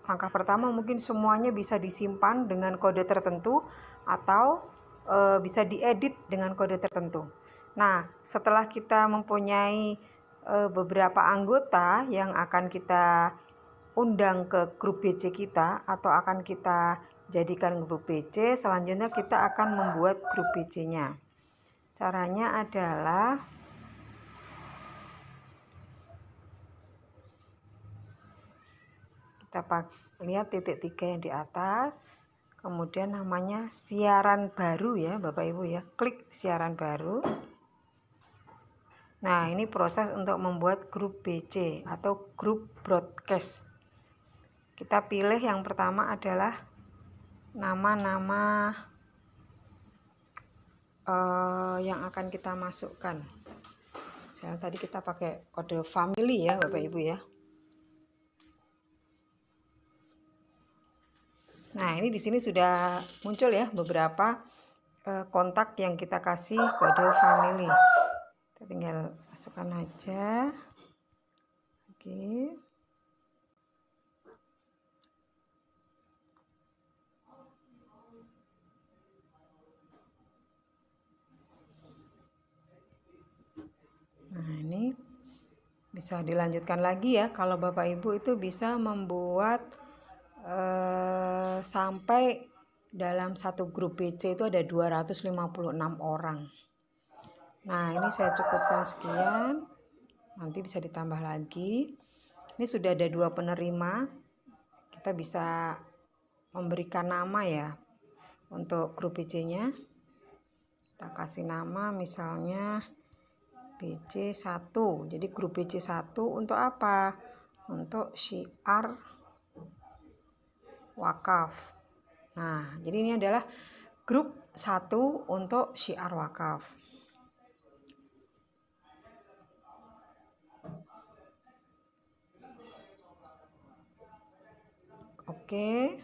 langkah pertama mungkin semuanya bisa disimpan dengan kode tertentu atau bisa diedit dengan kode tertentu. Nah, setelah kita mempunyai beberapa anggota yang akan kita undang ke grup BC kita atau akan kita jadikan grup BC, selanjutnya kita akan membuat grup BC-nya. Caranya adalah kita lihat titik 3 yang di atas, kemudian namanya siaran baru ya Bapak Ibu ya, klik siaran baru. Nah, ini proses untuk membuat grup BC atau grup broadcast. Kita pilih yang pertama adalah nama-nama yang akan kita masukkan. Misalnya tadi kita pakai kode family ya Bapak Ibu ya. Nah, ini di sini sudah muncul ya beberapa kontak yang kita kasih kode family. Kita tinggal masukkan aja. Oke. Nah, ini bisa dilanjutkan lagi ya. Kalau Bapak Ibu itu bisa membuat sampai dalam satu grup BC itu ada 256 orang. Nah, ini saya cukupkan sekian. Nanti bisa ditambah lagi. Ini sudah ada 2 penerima. Kita bisa memberikan nama ya untuk grup BC-nya. Kita kasih nama misalnya BC1. Jadi grup BC1 untuk apa? Untuk syiar wakaf. Nah, jadi ini adalah grup 1 untuk syiar wakaf. Oke.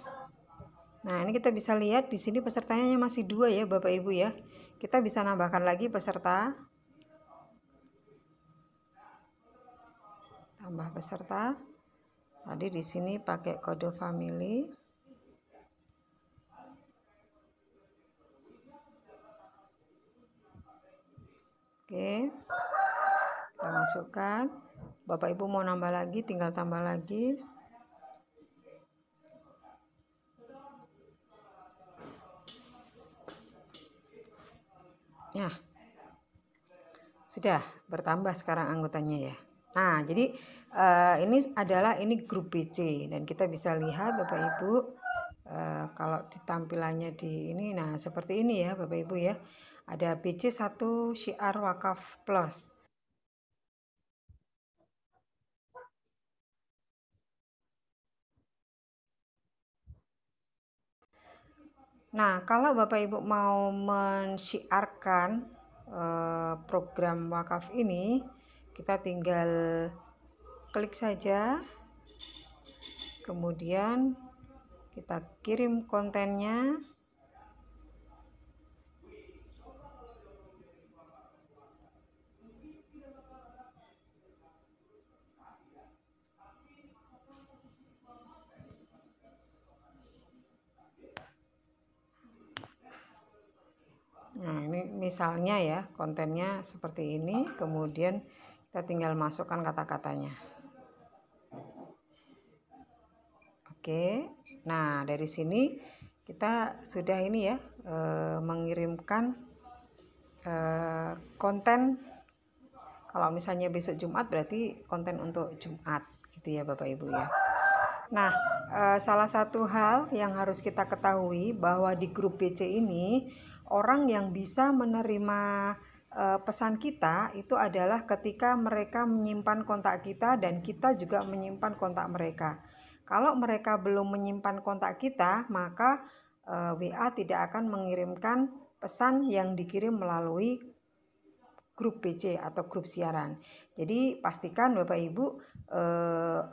Nah, ini kita bisa lihat di sini pesertanya masih 2 ya Bapak Ibu ya. Kita bisa nambahkan lagi peserta. Tambah peserta. Tadi di sini pakai kode family. Oke. Kita masukkan. Bapak Ibu mau nambah lagi, tinggal tambah lagi. Ya. Sudah bertambah sekarang anggotanya ya. Nah, jadi ini grup BC dan kita bisa lihat Bapak Ibu kalau tampilannya di ini, nah seperti ini ya Bapak Ibu ya. Ada BC 1 Syiar Wakaf Plus. Nah, kalau Bapak Ibu mau mensyiarkan program wakaf ini, kita tinggal klik saja, kemudian kita kirim kontennya. Nah, ini misalnya ya, kontennya seperti ini, kemudian kita tinggal masukkan kata-katanya. Oke, nah dari sini kita sudah ini ya, mengirimkan konten. Kalau misalnya besok Jumat berarti konten untuk Jumat gitu ya Bapak Ibu ya. Nah, salah satu hal yang harus kita ketahui bahwa di grup BC ini orang yang bisa menerima pesan kita itu adalah ketika mereka menyimpan kontak kita dan kita juga menyimpan kontak mereka. Kalau mereka belum menyimpan kontak kita, maka WA tidak akan mengirimkan pesan yang dikirim melalui grup BC atau grup siaran. Jadi pastikan Bapak Ibu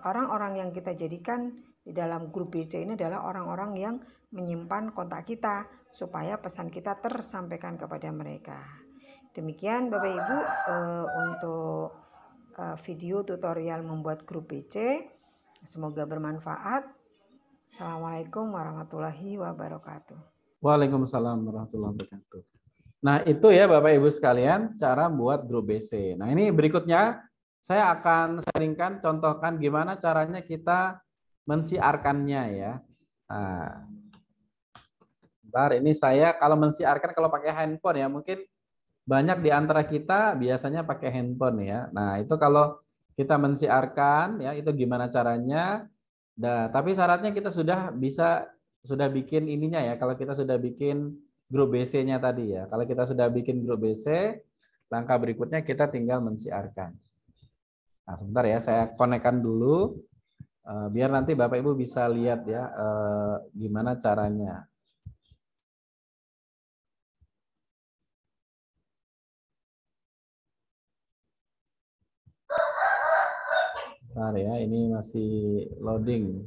orang-orang yang kita jadikan di dalam grup BC ini adalah orang-orang yang menyimpan kontak kita supaya pesan kita tersampaikan kepada mereka. Demikian Bapak Ibu untuk video tutorial membuat grup BC. Semoga bermanfaat. Assalamualaikum warahmatullahi wabarakatuh. Waalaikumsalam warahmatullahi wabarakatuh. Nah, itu ya Bapak Ibu sekalian cara buat grup BC. Nah, ini berikutnya saya akan sharingkan, contohkan gimana caranya kita mensiarkannya ya. Nah, bentar, ini saya kalau mensiarkan kalau pakai handphone ya, mungkin banyak di antara kita biasanya pakai handphone ya. Nah, itu kalau kita mensiarkan ya, itu gimana caranya? Nah, tapi syaratnya kita sudah bikin ininya ya. Kalau kita sudah bikin grup BC-nya tadi ya. Kalau kita sudah bikin grup BC, langkah berikutnya kita tinggal mensiarkan. Nah, sebentar ya, saya konekkan dulu biar nanti Bapak Ibu bisa lihat ya gimana caranya. Bentar ya, ini masih loading.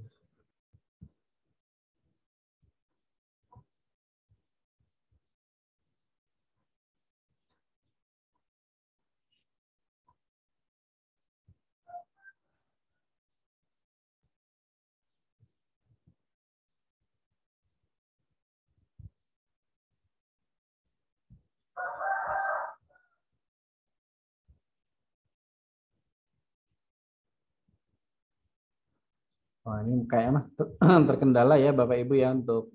Wah, ini kayaknya mas terkendala ya Bapak Ibu ya untuk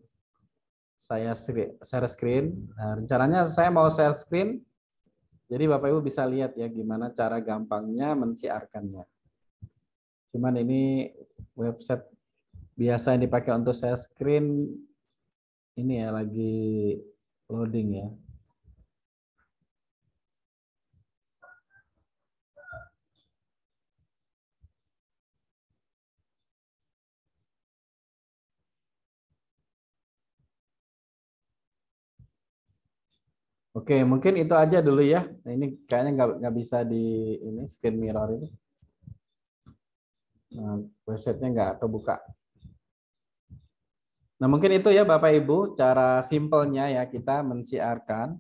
saya share screen. Nah, rencananya saya mau share screen, jadi Bapak Ibu bisa lihat ya gimana cara gampangnya mensiarkannya. Cuman ini website biasa yang dipakai untuk share screen ini ya lagi loading ya. Oke, mungkin itu aja dulu ya. Nah, ini kayaknya nggak bisa di ini screen mirror ini. Nah, websitenya nggak kebuka. Nah, mungkin itu ya Bapak Ibu cara simpelnya ya kita mensiarkan.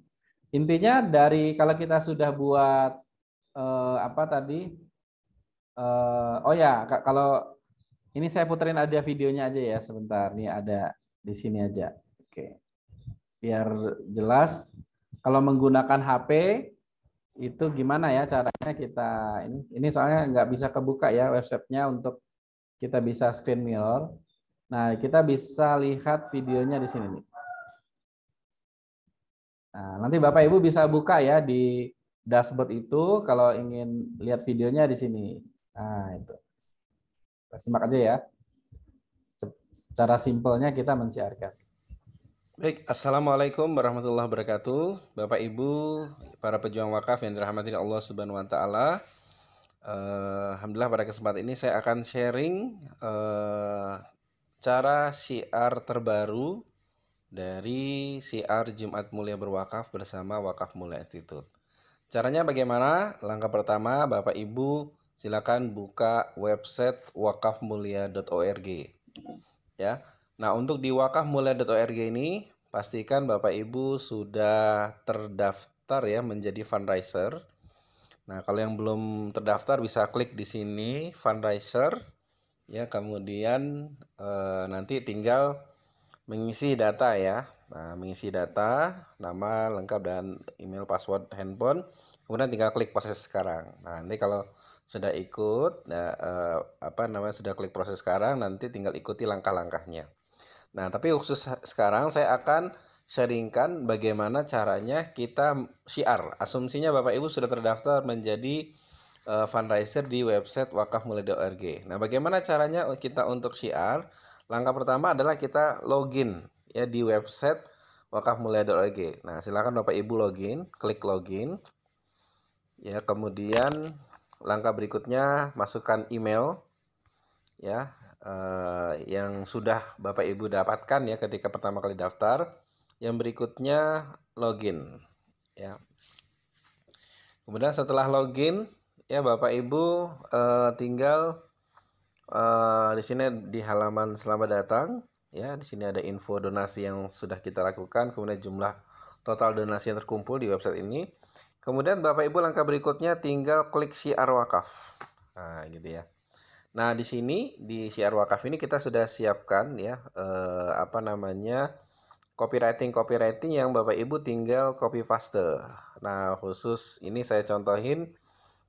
Intinya dari kalau kita sudah buat apa tadi oh ya kalau ini saya puterin ada videonya aja ya sebentar. Nih ada di sini aja. Oke. Biar jelas kalau menggunakan HP itu gimana ya caranya kita ini soalnya nggak bisa kebuka ya websitenya untuk kita bisa screen mirror. Nah, kita bisa lihat videonya di sini nih. Nah, nanti Bapak Ibu bisa buka ya di dashboard itu kalau ingin lihat videonya di sini. Nah, itu. Kita simak aja ya. Secara simpelnya kita mensiarkan. Baik, Assalamualaikum warahmatullahi wabarakatuh. Bapak Ibu, para pejuang wakaf yang dirahmati Allah Subhanahu wa taala. Alhamdulillah pada kesempatan ini saya akan sharing cara syiar terbaru dari syiar Jumat Mulia Berwakaf bersama Wakaf Mulia Institute. Caranya bagaimana? Langkah pertama, Bapak Ibu silakan buka website wakafmulia.org ya. Nah, untuk di wakafmulia.org ini pastikan Bapak Ibu sudah terdaftar ya menjadi fundraiser. Nah, kalau yang belum terdaftar bisa klik di sini fundraiser ya, kemudian nanti tinggal mengisi data ya. Nah, mengisi data, nama lengkap dan email, password, handphone. Kemudian tinggal klik proses sekarang. Nah, nanti kalau sudah ikut, sudah klik proses sekarang, nanti tinggal ikuti langkah-langkahnya. Nah, tapi khusus sekarang saya akan sharingkan bagaimana caranya kita syiar. Asumsinya Bapak Ibu sudah terdaftar menjadi fundraiser di website wakafmulia.org. Nah, bagaimana caranya kita untuk syiar? Langkah pertama adalah kita login ya di website wakafmulia.org. Nah, silakan Bapak Ibu login, klik login. Ya, kemudian langkah berikutnya masukkan email ya yang sudah Bapak Ibu dapatkan ya ketika pertama kali daftar. Yang berikutnya login ya. Kemudian setelah login ya Bapak Ibu tinggal di sini di halaman selamat datang ya, di sini ada info donasi yang sudah kita lakukan, kemudian jumlah total donasi yang terkumpul di website ini. Kemudian Bapak Ibu langkah berikutnya tinggal klik syiar wakaf. Nah, gitu ya. Nah, di sini di syiar wakaf ini kita sudah siapkan ya copywriting yang Bapak Ibu tinggal copy paste. Nah, khusus ini saya contohin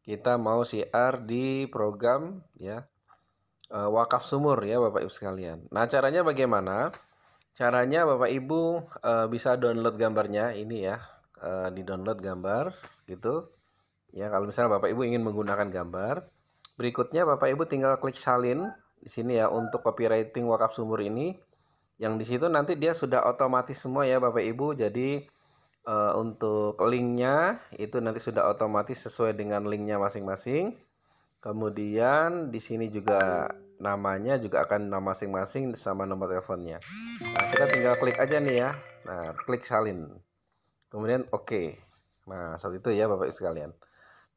kita mau syiar di program ya wakaf sumur ya Bapak Ibu sekalian. Nah, caranya bagaimana? Caranya Bapak Ibu bisa download gambarnya ini ya. Di-download gambar gitu. Ya, kalau misalnya Bapak Ibu ingin menggunakan gambar, berikutnya Bapak Ibu tinggal klik salin di sini ya untuk copywriting wakaf sumur ini. Yang di situ nanti dia sudah otomatis semua ya Bapak Ibu. Jadi untuk linknya itu nanti sudah otomatis sesuai dengan linknya masing-masing. Kemudian di sini juga namanya juga akan nama masing-masing sama nomor teleponnya. Nah, kita tinggal klik aja nih ya. Nah, klik salin. Kemudian oke. Nah, seperti itu ya Bapak Ibu sekalian.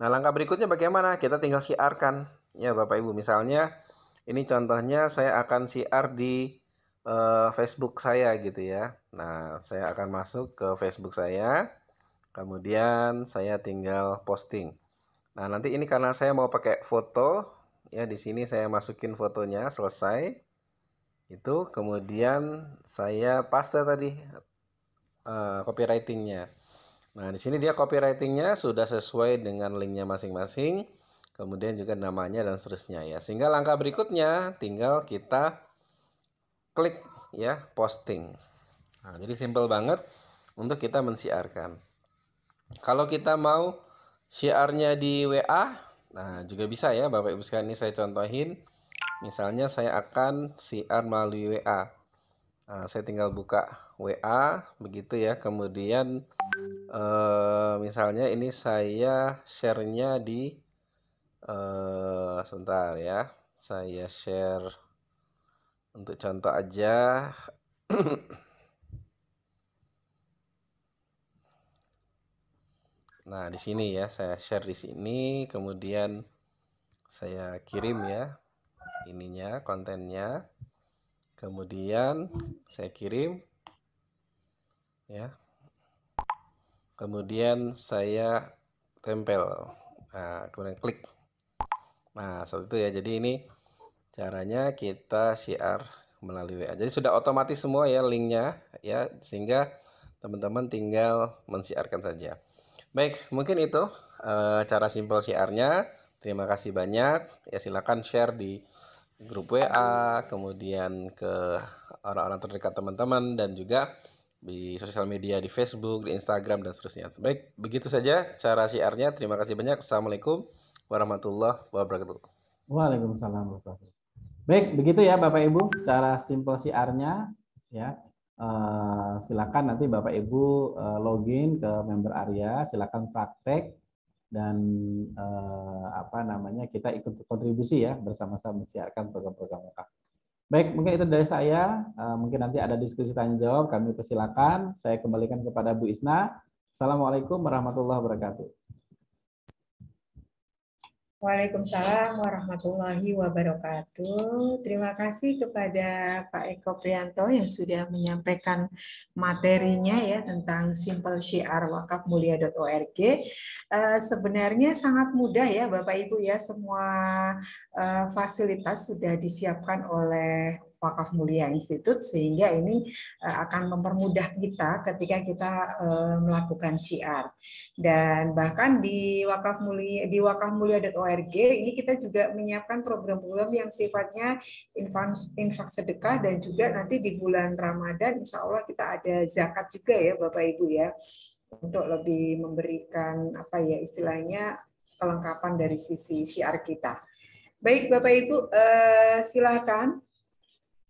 Nah, langkah berikutnya bagaimana? Kita tinggal siarkan ya Bapak Ibu. Misalnya ini contohnya saya akan siar di Facebook saya gitu ya. Nah, saya akan masuk ke Facebook saya. Kemudian saya tinggal posting. Nah, nanti ini karena saya mau pakai foto ya, di sini saya masukin fotonya selesai. Itu kemudian saya paste tadi copywritingnya. Nah, di sini dia copywritingnya sudah sesuai dengan linknya masing-masing, kemudian juga namanya dan seterusnya ya. Sehingga langkah berikutnya tinggal kita klik ya posting. Nah, jadi simple banget untuk kita mensiarkan. Kalau kita mau syiarnya di WA, nah juga bisa ya Bapak Ibu sekalian, ini saya contohin. Misalnya saya akan syiar melalui WA. Nah, saya tinggal buka WA begitu ya. Kemudian misalnya ini saya share-nya di sebentar ya. Saya share untuk contoh aja. Nah, di sini ya saya share di sini, kemudian saya kirim ya ininya, kontennya. kemudian saya kirim, ya. Kemudian saya tempel, nah, kemudian klik. Nah, seperti itu ya. Jadi ini caranya kita share melalui WA. Jadi sudah otomatis semua ya linknya ya, sehingga teman-teman tinggal men-share-kan saja. Baik, mungkin itu cara simpel share-nya. Terima kasih banyak. Ya silakan share di grup WA, kemudian ke orang-orang terdekat teman-teman, dan juga di sosial media, di Facebook, di Instagram, dan seterusnya. Baik, begitu saja cara share-nya. Terima kasih banyak. Assalamualaikum warahmatullahi wabarakatuh. Waalaikumsalam warahmatullahi wabarakatuh. Baik, begitu ya Bapak Ibu cara simpel siarnya ya. Silakan nanti Bapak Ibu login ke member Arya, silakan praktek dan kita ikut kontribusi ya bersama-sama mensiarkan program-program wakaf. Baik, mungkin itu dari saya. Mungkin nanti ada diskusi tanya jawab, kami persilakan. Saya kembalikan kepada Bu Isna. Assalamualaikum warahmatullahi wabarakatuh. Waalaikumsalam warahmatullahi wabarakatuh. Terima kasih kepada Pak Eko Prianto yang sudah menyampaikan materinya ya tentang Simple Syiar wakafmulia.org. Sebenarnya sangat mudah ya Bapak Ibu ya, semua fasilitas sudah disiapkan oleh Wakaf Mulia Institute, sehingga ini akan mempermudah kita ketika kita melakukan syiar. Dan bahkan di wakafmulia.org ini kita juga menyiapkan program-program yang sifatnya infak sedekah, dan juga nanti di bulan Ramadan insya Allah kita ada zakat juga ya Bapak Ibu ya, untuk lebih memberikan istilahnya kelengkapan dari sisi syiar kita. Baik Bapak Ibu, silakan.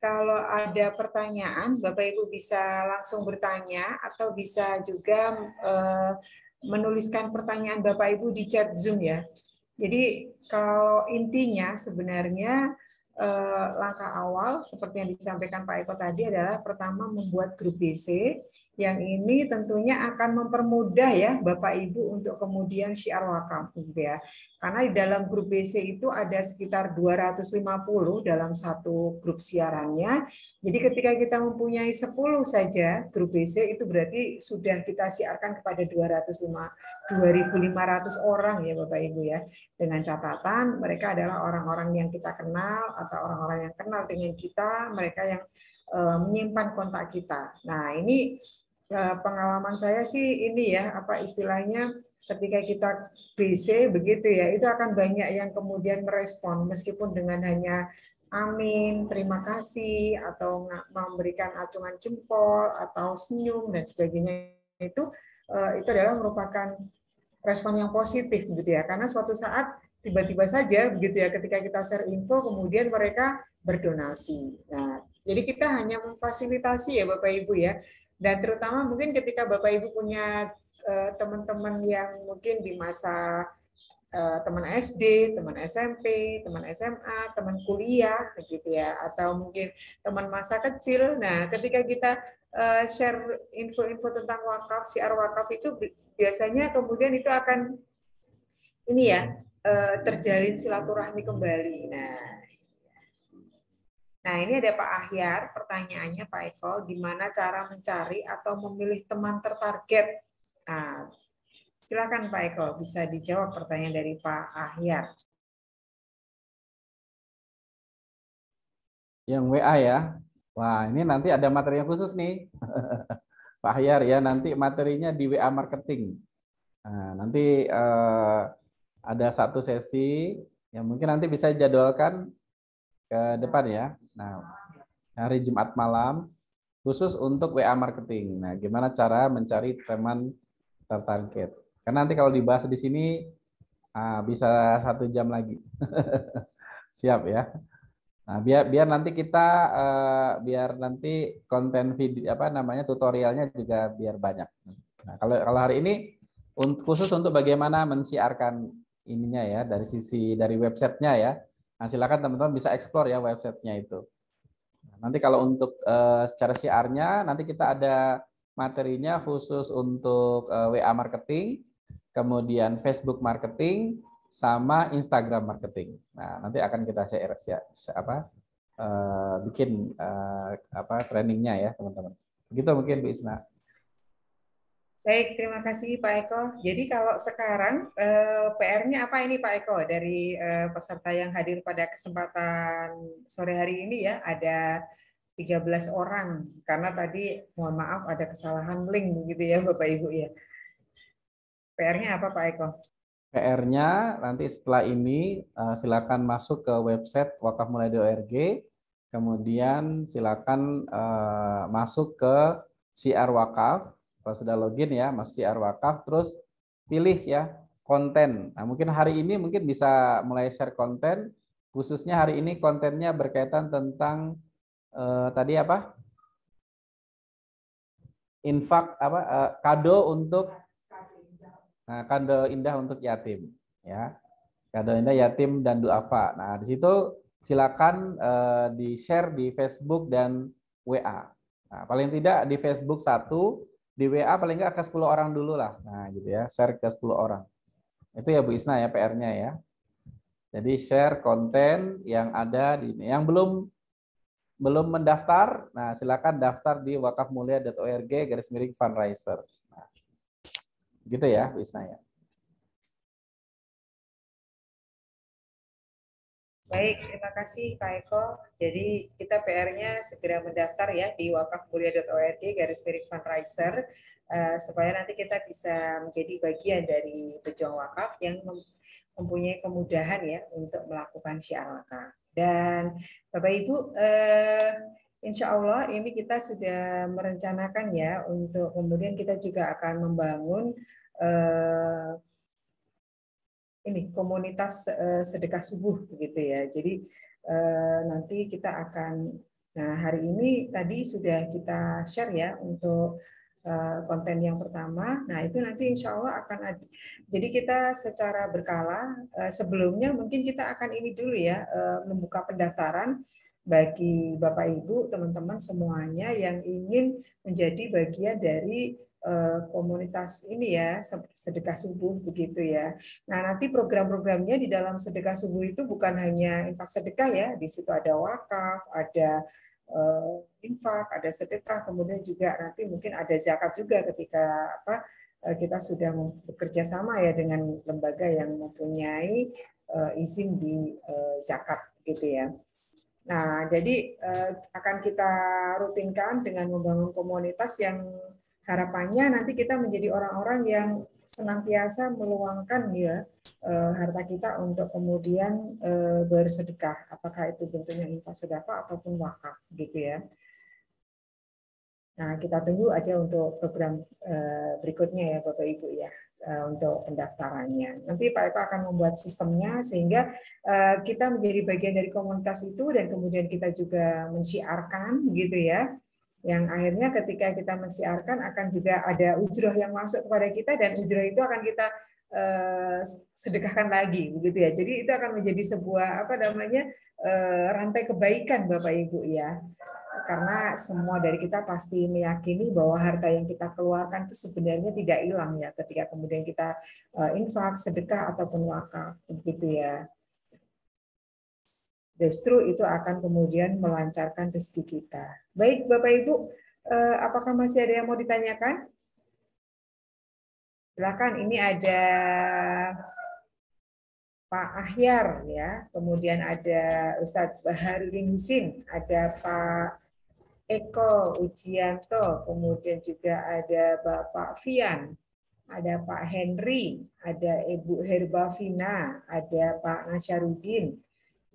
Kalau ada pertanyaan, Bapak Ibu bisa langsung bertanya atau bisa juga menuliskan pertanyaan Bapak Ibu di chat Zoom ya. Jadi kalau intinya sebenarnya langkah awal seperti yang disampaikan Pak Eko tadi adalah pertama membuat grup BC, yang ini tentunya akan mempermudah ya Bapak Ibu untuk kemudian syiar wakaf ya. Karena di dalam grup BC itu ada sekitar 250 dalam satu grup siarannya. Jadi ketika kita mempunyai 10 saja grup BC, itu berarti sudah kita siarkan kepada 2.500 orang ya Bapak Ibu ya. Dengan catatan mereka adalah orang-orang yang kita kenal atau orang-orang yang kenal dengan kita, mereka yang menyimpan kontak kita. Nah, ini pengalaman saya sih ini ya, istilahnya ketika kita BC begitu ya, itu akan banyak yang kemudian merespon meskipun dengan hanya amin, terima kasih, atau memberikan acungan jempol atau senyum dan sebagainya. Itu adalah merupakan respon yang positif gitu ya, karena suatu saat tiba-tiba saja begitu ya, ketika kita share info kemudian mereka berdonasi. Nah, jadi kita hanya memfasilitasi ya Bapak Ibu ya, dan terutama mungkin ketika Bapak Ibu punya teman-teman yang mungkin di masa teman SD, teman SMP, teman SMA, teman kuliah begitu ya, atau mungkin teman masa kecil. Nah, ketika kita share info-info tentang wakaf, syiar wakaf itu biasanya kemudian itu akan ini ya, terjalin silaturahmi kembali. Nah, ini ada Pak Ahyar, pertanyaannya Pak Eko, gimana cara mencari atau memilih teman tertarget? Nah, silakan Pak Eko, bisa dijawab pertanyaan dari Pak Ahyar. Yang WA ya. Wah, ini nanti ada materi yang khusus nih. Pak Ahyar ya, nanti materinya di WA marketing. Nah, nanti ada satu sesi yang mungkin nanti bisa jadwalkan ke depan ya. Nah, hari Jumat malam khusus untuk WA marketing. Nah, gimana cara mencari teman tertarget? Karena nanti kalau dibahas di sini bisa 1 jam lagi. Siap ya. Nah, biar nanti kita biar nanti konten video tutorialnya juga biar banyak. Nah, kalau hari ini khusus untuk bagaimana mensiarkan ininya ya dari websitenya ya. Nah, silakan teman-teman bisa explore ya websitenya itu. Nanti kalau untuk secara siarnya nanti kita ada materinya khusus untuk WA marketing, kemudian Facebook marketing, sama Instagram marketing. Nah, nanti akan kita share bikin trainingnya ya teman-teman. Begitu mungkin Bu Isna. Baik, terima kasih Pak Eko. Jadi kalau sekarang PR-nya apa ini Pak Eko dari peserta yang hadir pada kesempatan sore hari ini ya, ada 13 orang karena tadi mohon maaf ada kesalahan link gitu ya Bapak Ibu ya. PR-nya apa Pak Eko? PR-nya nanti setelah ini silakan masuk ke website wakafmulai.org, kemudian silakan masuk ke CR Wakaf. Kalau sudah login ya, masuk CR Wakaf, terus pilih ya konten. Nah, mungkin hari ini mungkin bisa mulai share konten, khususnya hari ini kontennya berkaitan tentang tadi apa? Infak kado untuk kado indah untuk yatim ya. Kado indah yatim dan duafa. Nah, di situ silakan di-share di Facebook dan WA. Nah, paling tidak di Facebook 1, di WA paling nggak ke 10 orang dulu lah. Nah, gitu ya, share ke 10 orang. Itu ya Bu Isna ya PR-nya ya. Jadi share konten yang ada di ini. Yang belum mendaftar, nah silakan daftar di wakafmulia.org/fundraiser. Nah, gitu ya Bu Isna ya. Baik, terima kasih Pak Eko. Jadi kita PR-nya segera mendaftar ya di wakafmulia.org/fundraiser supaya nanti kita bisa menjadi bagian dari pejuang wakaf yang mempunyai kemudahan ya untuk melakukan syiar wakaf. Dan Bapak Ibu, insya Allah ini kita sudah merencanakan ya untuk kemudian kita juga akan membangun ini komunitas sedekah subuh begitu ya. Jadi nanti kita akan, nah hari ini tadi sudah kita share ya untuk konten yang pertama. Nah itu nanti insya Allah akan ada. Jadi kita secara berkala sebelumnya mungkin kita akan ini dulu ya membuka pendaftaran bagi Bapak Ibu teman-teman semuanya yang ingin menjadi bagian dari komunitas ini ya sedekah subuh begitu ya. Nah, nanti program-programnya di dalam sedekah subuh itu bukan hanya infak sedekah ya, di situ ada wakaf, ada infak, ada sedekah, kemudian juga nanti mungkin ada zakat juga ketika kita sudah bekerja sama ya dengan lembaga yang mempunyai izin di zakat gitu ya. Nah, jadi akan kita rutinkan dengan membangun komunitas yang harapannya nanti kita menjadi orang-orang yang senantiasa meluangkan ya harta kita untuk kemudian bersedekah, apakah itu bentuknya infak sedekah ataupun wakaf gitu ya. Nah, kita tunggu aja untuk program berikutnya ya Bapak Ibu ya untuk pendaftarannya. Nanti Pak Eko akan membuat sistemnya sehingga kita menjadi bagian dari komunitas itu dan kemudian kita juga mensiarkan gitu ya. Yang akhirnya ketika kita mensiarkan akan juga ada ujroh yang masuk kepada kita dan ujroh itu akan kita sedekahkan lagi begitu ya. Jadi itu akan menjadi sebuah rantai kebaikan Bapak Ibu ya. Karena semua dari kita pasti meyakini bahwa harta yang kita keluarkan itu sebenarnya tidak hilang ya ketika kemudian kita infak, sedekah ataupun wakaf begitu ya. Justru itu akan kemudian melancarkan rezeki kita. Baik Bapak Ibu, apakah masih ada yang mau ditanyakan? Silakan, ini ada Pak Ahyar ya, kemudian ada Ustadz Baharudin Husin, ada Pak Eko Ujianto, kemudian juga ada Bapak Fian, ada Pak Henry, ada Ibu Herbavina, ada Pak Nasyarudin,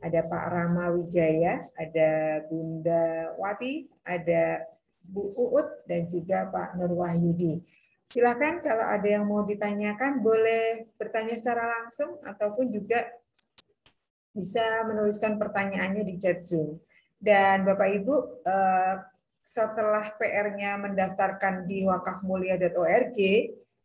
ada Pak Rama Wijaya, ada Bunda Wati, ada Bu Uut, dan juga Pak Nur Wahyudi. Silakan kalau ada yang mau ditanyakan, boleh bertanya secara langsung ataupun juga bisa menuliskan pertanyaannya di chat Zoom. Dan Bapak Ibu, setelah PR-nya mendaftarkan di wakafmulia.org,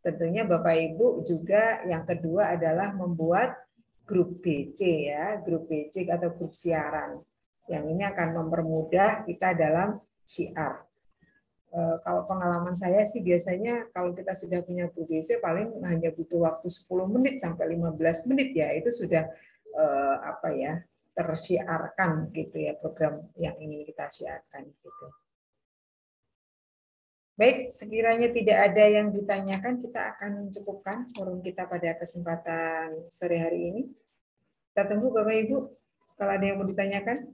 tentunya Bapak Ibu juga yang kedua adalah membuat grup BC ya, grup BC atau grup siaran. Yang ini akan mempermudah kita dalam syiar. Kalau pengalaman saya sih biasanya kalau kita sudah punya grup BC paling hanya butuh waktu 10 menit sampai 15 menit ya, itu sudah tersiarkan gitu ya, program yang ingin kita siarkan gitu. Baik, sekiranya tidak ada yang ditanyakan, kita akan cukupkan forum kita pada kesempatan sore hari ini. Kita tunggu Bapak Ibu kalau ada yang mau ditanyakan.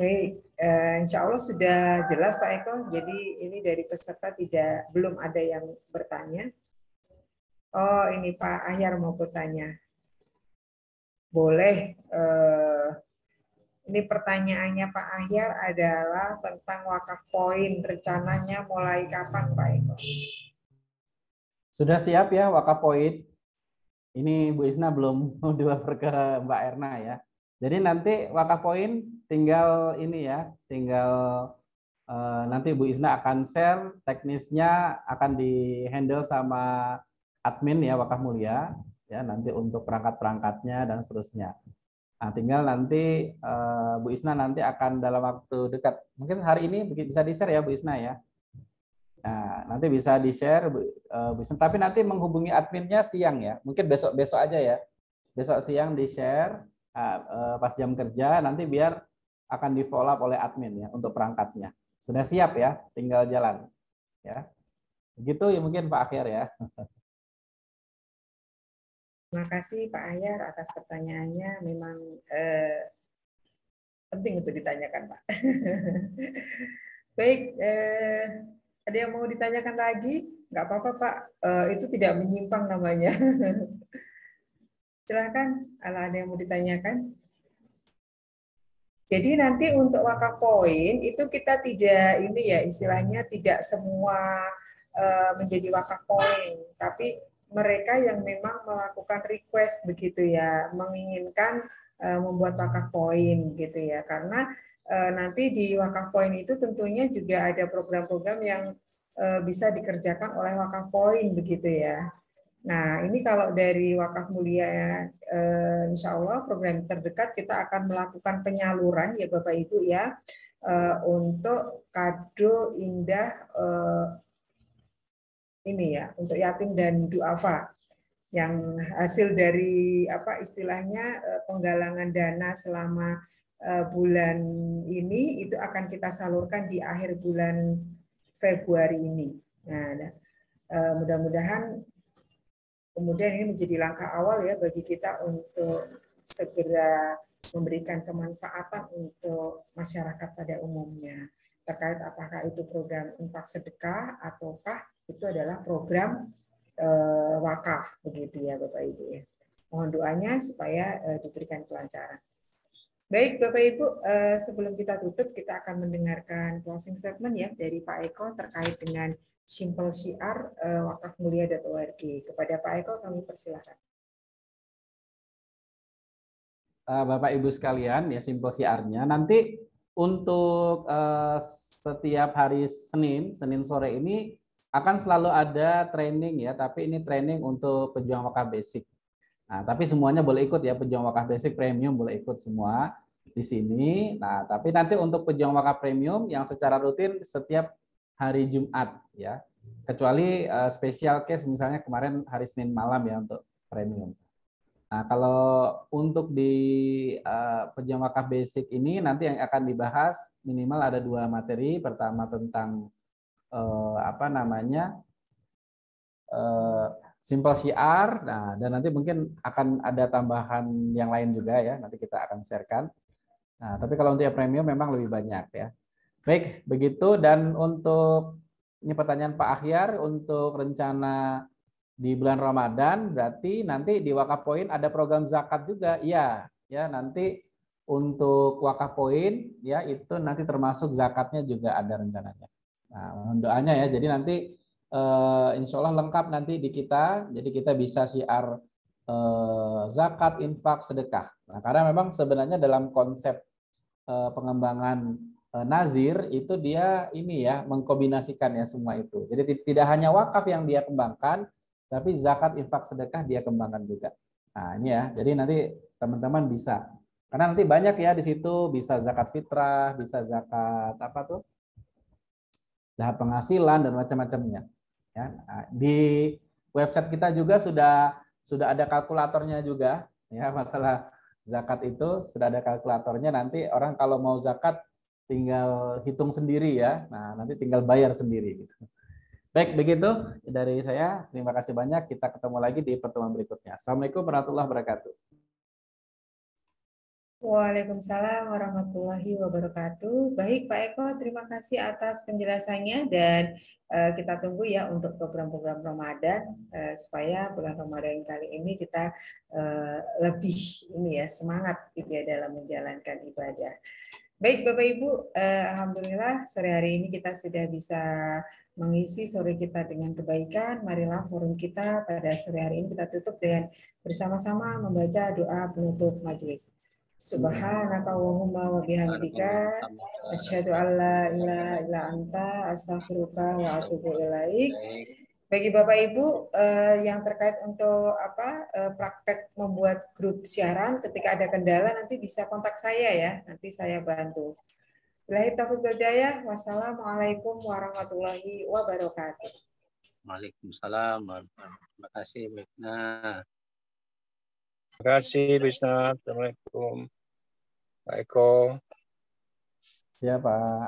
Baik, insya Allah sudah jelas Pak Eko. Jadi ini dari peserta belum ada yang bertanya. Oh, ini Pak Ahyar mau bertanya. Boleh. Ini pertanyaannya Pak Ahyar adalah tentang wakaf poin. Rencananya mulai kapan Pak Eko? Sudah siap ya wakaf poin? Ini Bu Isna belum mau dilapor ke Mbak Erna ya. Jadi nanti wakaf poin tinggal ini ya, tinggal nanti Bu Isna akan share teknisnya, akan di-handle sama admin ya wakaf mulia ya, nanti untuk perangkat-perangkatnya dan seterusnya. Nah, tinggal nanti Bu Isna nanti akan dalam waktu dekat, mungkin hari ini bisa di-share ya Bu Isna ya. Nah, nanti bisa di-share Bu Isna, tapi nanti menghubungi adminnya siang ya. Mungkin besok-besok aja ya. Besok siang di-share pas jam kerja, nanti biar akan di-follow up oleh admin ya untuk perangkatnya. Sudah siap ya, tinggal jalan ya. Begitu ya mungkin Pak Akhir ya. Terima kasih Pak Ahyar atas pertanyaannya. Memang penting untuk ditanyakan Pak. Baik, ada yang mau ditanyakan lagi? Nggak apa-apa Pak, itu tidak menyimpang namanya. Silahkan, kalau ada yang mau ditanyakan. Jadi nanti untuk wakaf poin itu kita tidak ini ya, istilahnya tidak semua menjadi wakaf poin, tapi mereka yang memang melakukan request begitu ya, menginginkan membuat wakaf poin gitu ya, karena nanti di wakaf poin itu tentunya juga ada program-program yang bisa dikerjakan oleh wakaf poin begitu ya. Nah, ini kalau dari wakaf mulia, insya Allah program terdekat kita akan melakukan penyaluran ya Bapak Ibu ya, untuk kado indah ini ya, untuk yatim dan duafa yang hasil dari apa istilahnya penggalangan dana selama bulan ini itu akan kita salurkan di akhir bulan Februari ini. Nah, mudah-mudahan kemudian ini menjadi langkah awal ya bagi kita untuk segera memberikan kemanfaatan untuk masyarakat pada umumnya. Terkait apakah itu program infak sedekah ataukah itu adalah program wakaf begitu ya Bapak Ibu ya. Mohon doanya supaya diberikan kelancaran. Baik Bapak Ibu, sebelum kita tutup kita akan mendengarkan closing statement ya dari Pak Eko terkait dengan Simple Syiar wakafmulia.org. Kepada Pak Eko kami persilakan. Bapak Ibu sekalian ya, Simple Syiarnya nanti untuk setiap hari Senin sore ini akan selalu ada training ya, tapi ini training untuk pejuang wakaf basic. Nah, tapi semuanya boleh ikut ya, pejuang wakaf basic premium boleh ikut semua di sini. Nah, tapi nanti untuk pejuang wakaf premium yang secara rutin setiap hari Jumat ya. Kecuali special case misalnya kemarin hari Senin malam ya untuk premium. Nah, kalau untuk di pejuang wakaf basic ini nanti yang akan dibahas minimal ada 2 materi. Pertama tentang apa namanya? Simple Syiar. Nah, dan nanti mungkin akan ada tambahan yang lain juga ya. Nanti kita akan sharekan. Nah, tapi kalau untuk yang premium memang lebih banyak ya. Baik, begitu. Dan untuk ini pertanyaan Pak Akhyar untuk rencana di bulan Ramadan, berarti nanti di wakaf poin ada program zakat juga. Iya, ya nanti untuk wakaf poin ya itu nanti termasuk zakatnya juga ada rencananya. Nah, doanya ya. Jadi nanti insya Allah lengkap nanti di kita. Jadi kita bisa syiar zakat, infak, sedekah. Nah, karena memang sebenarnya dalam konsep pengembangan nazir itu dia ini ya mengkombinasikan ya semua itu. Jadi tidak hanya wakaf yang dia kembangkan, tapi zakat, infak, sedekah dia kembangkan juga. Nah ini ya, jadi nanti teman-teman bisa Karena nanti banyak ya di situ, bisa zakat fitrah, bisa zakat apa tuh? Zakat penghasilan dan macam-macamnya. Ya, nah, di website kita juga sudah ada kalkulatornya juga ya, masalah zakat itu sudah ada kalkulatornya. Nanti orang kalau mau zakat tinggal hitung sendiri ya. Nah, nanti tinggal bayar sendiri gitu. Baik, begitu dari saya. Terima kasih banyak. Kita ketemu lagi di pertemuan berikutnya. Assalamualaikum warahmatullahi wabarakatuh. Waalaikumsalam warahmatullahi wabarakatuh. Baik Pak Eko, terima kasih atas penjelasannya dan kita tunggu ya untuk program-program Ramadan supaya bulan Ramadan kali ini kita lebih ini ya semangat gitu ya dalam menjalankan ibadah. Baik Bapak Ibu, alhamdulillah sore hari ini kita sudah bisa mengisi sore kita dengan kebaikan. Marilah forum kita pada sore hari ini kita tutup dengan bersama-sama membaca doa penutup majelis. Subhanaka Allahumma wa bihamdika asyhadu an la ilaha illa anta astaghfiruka wa atubu ilaik. Bagi Bapak Ibu yang terkait untuk praktek membuat grup siaran, ketika ada kendala nanti bisa kontak saya ya, nanti saya bantu. Billahi taufiq wal hidayah. Wassalamualaikum warahmatullahi wabarakatuh. Waalaikumsalam. Terima kasih, Bisna. Terima kasih, Bisna. Assalamualaikum. Pak Eko. Siapa?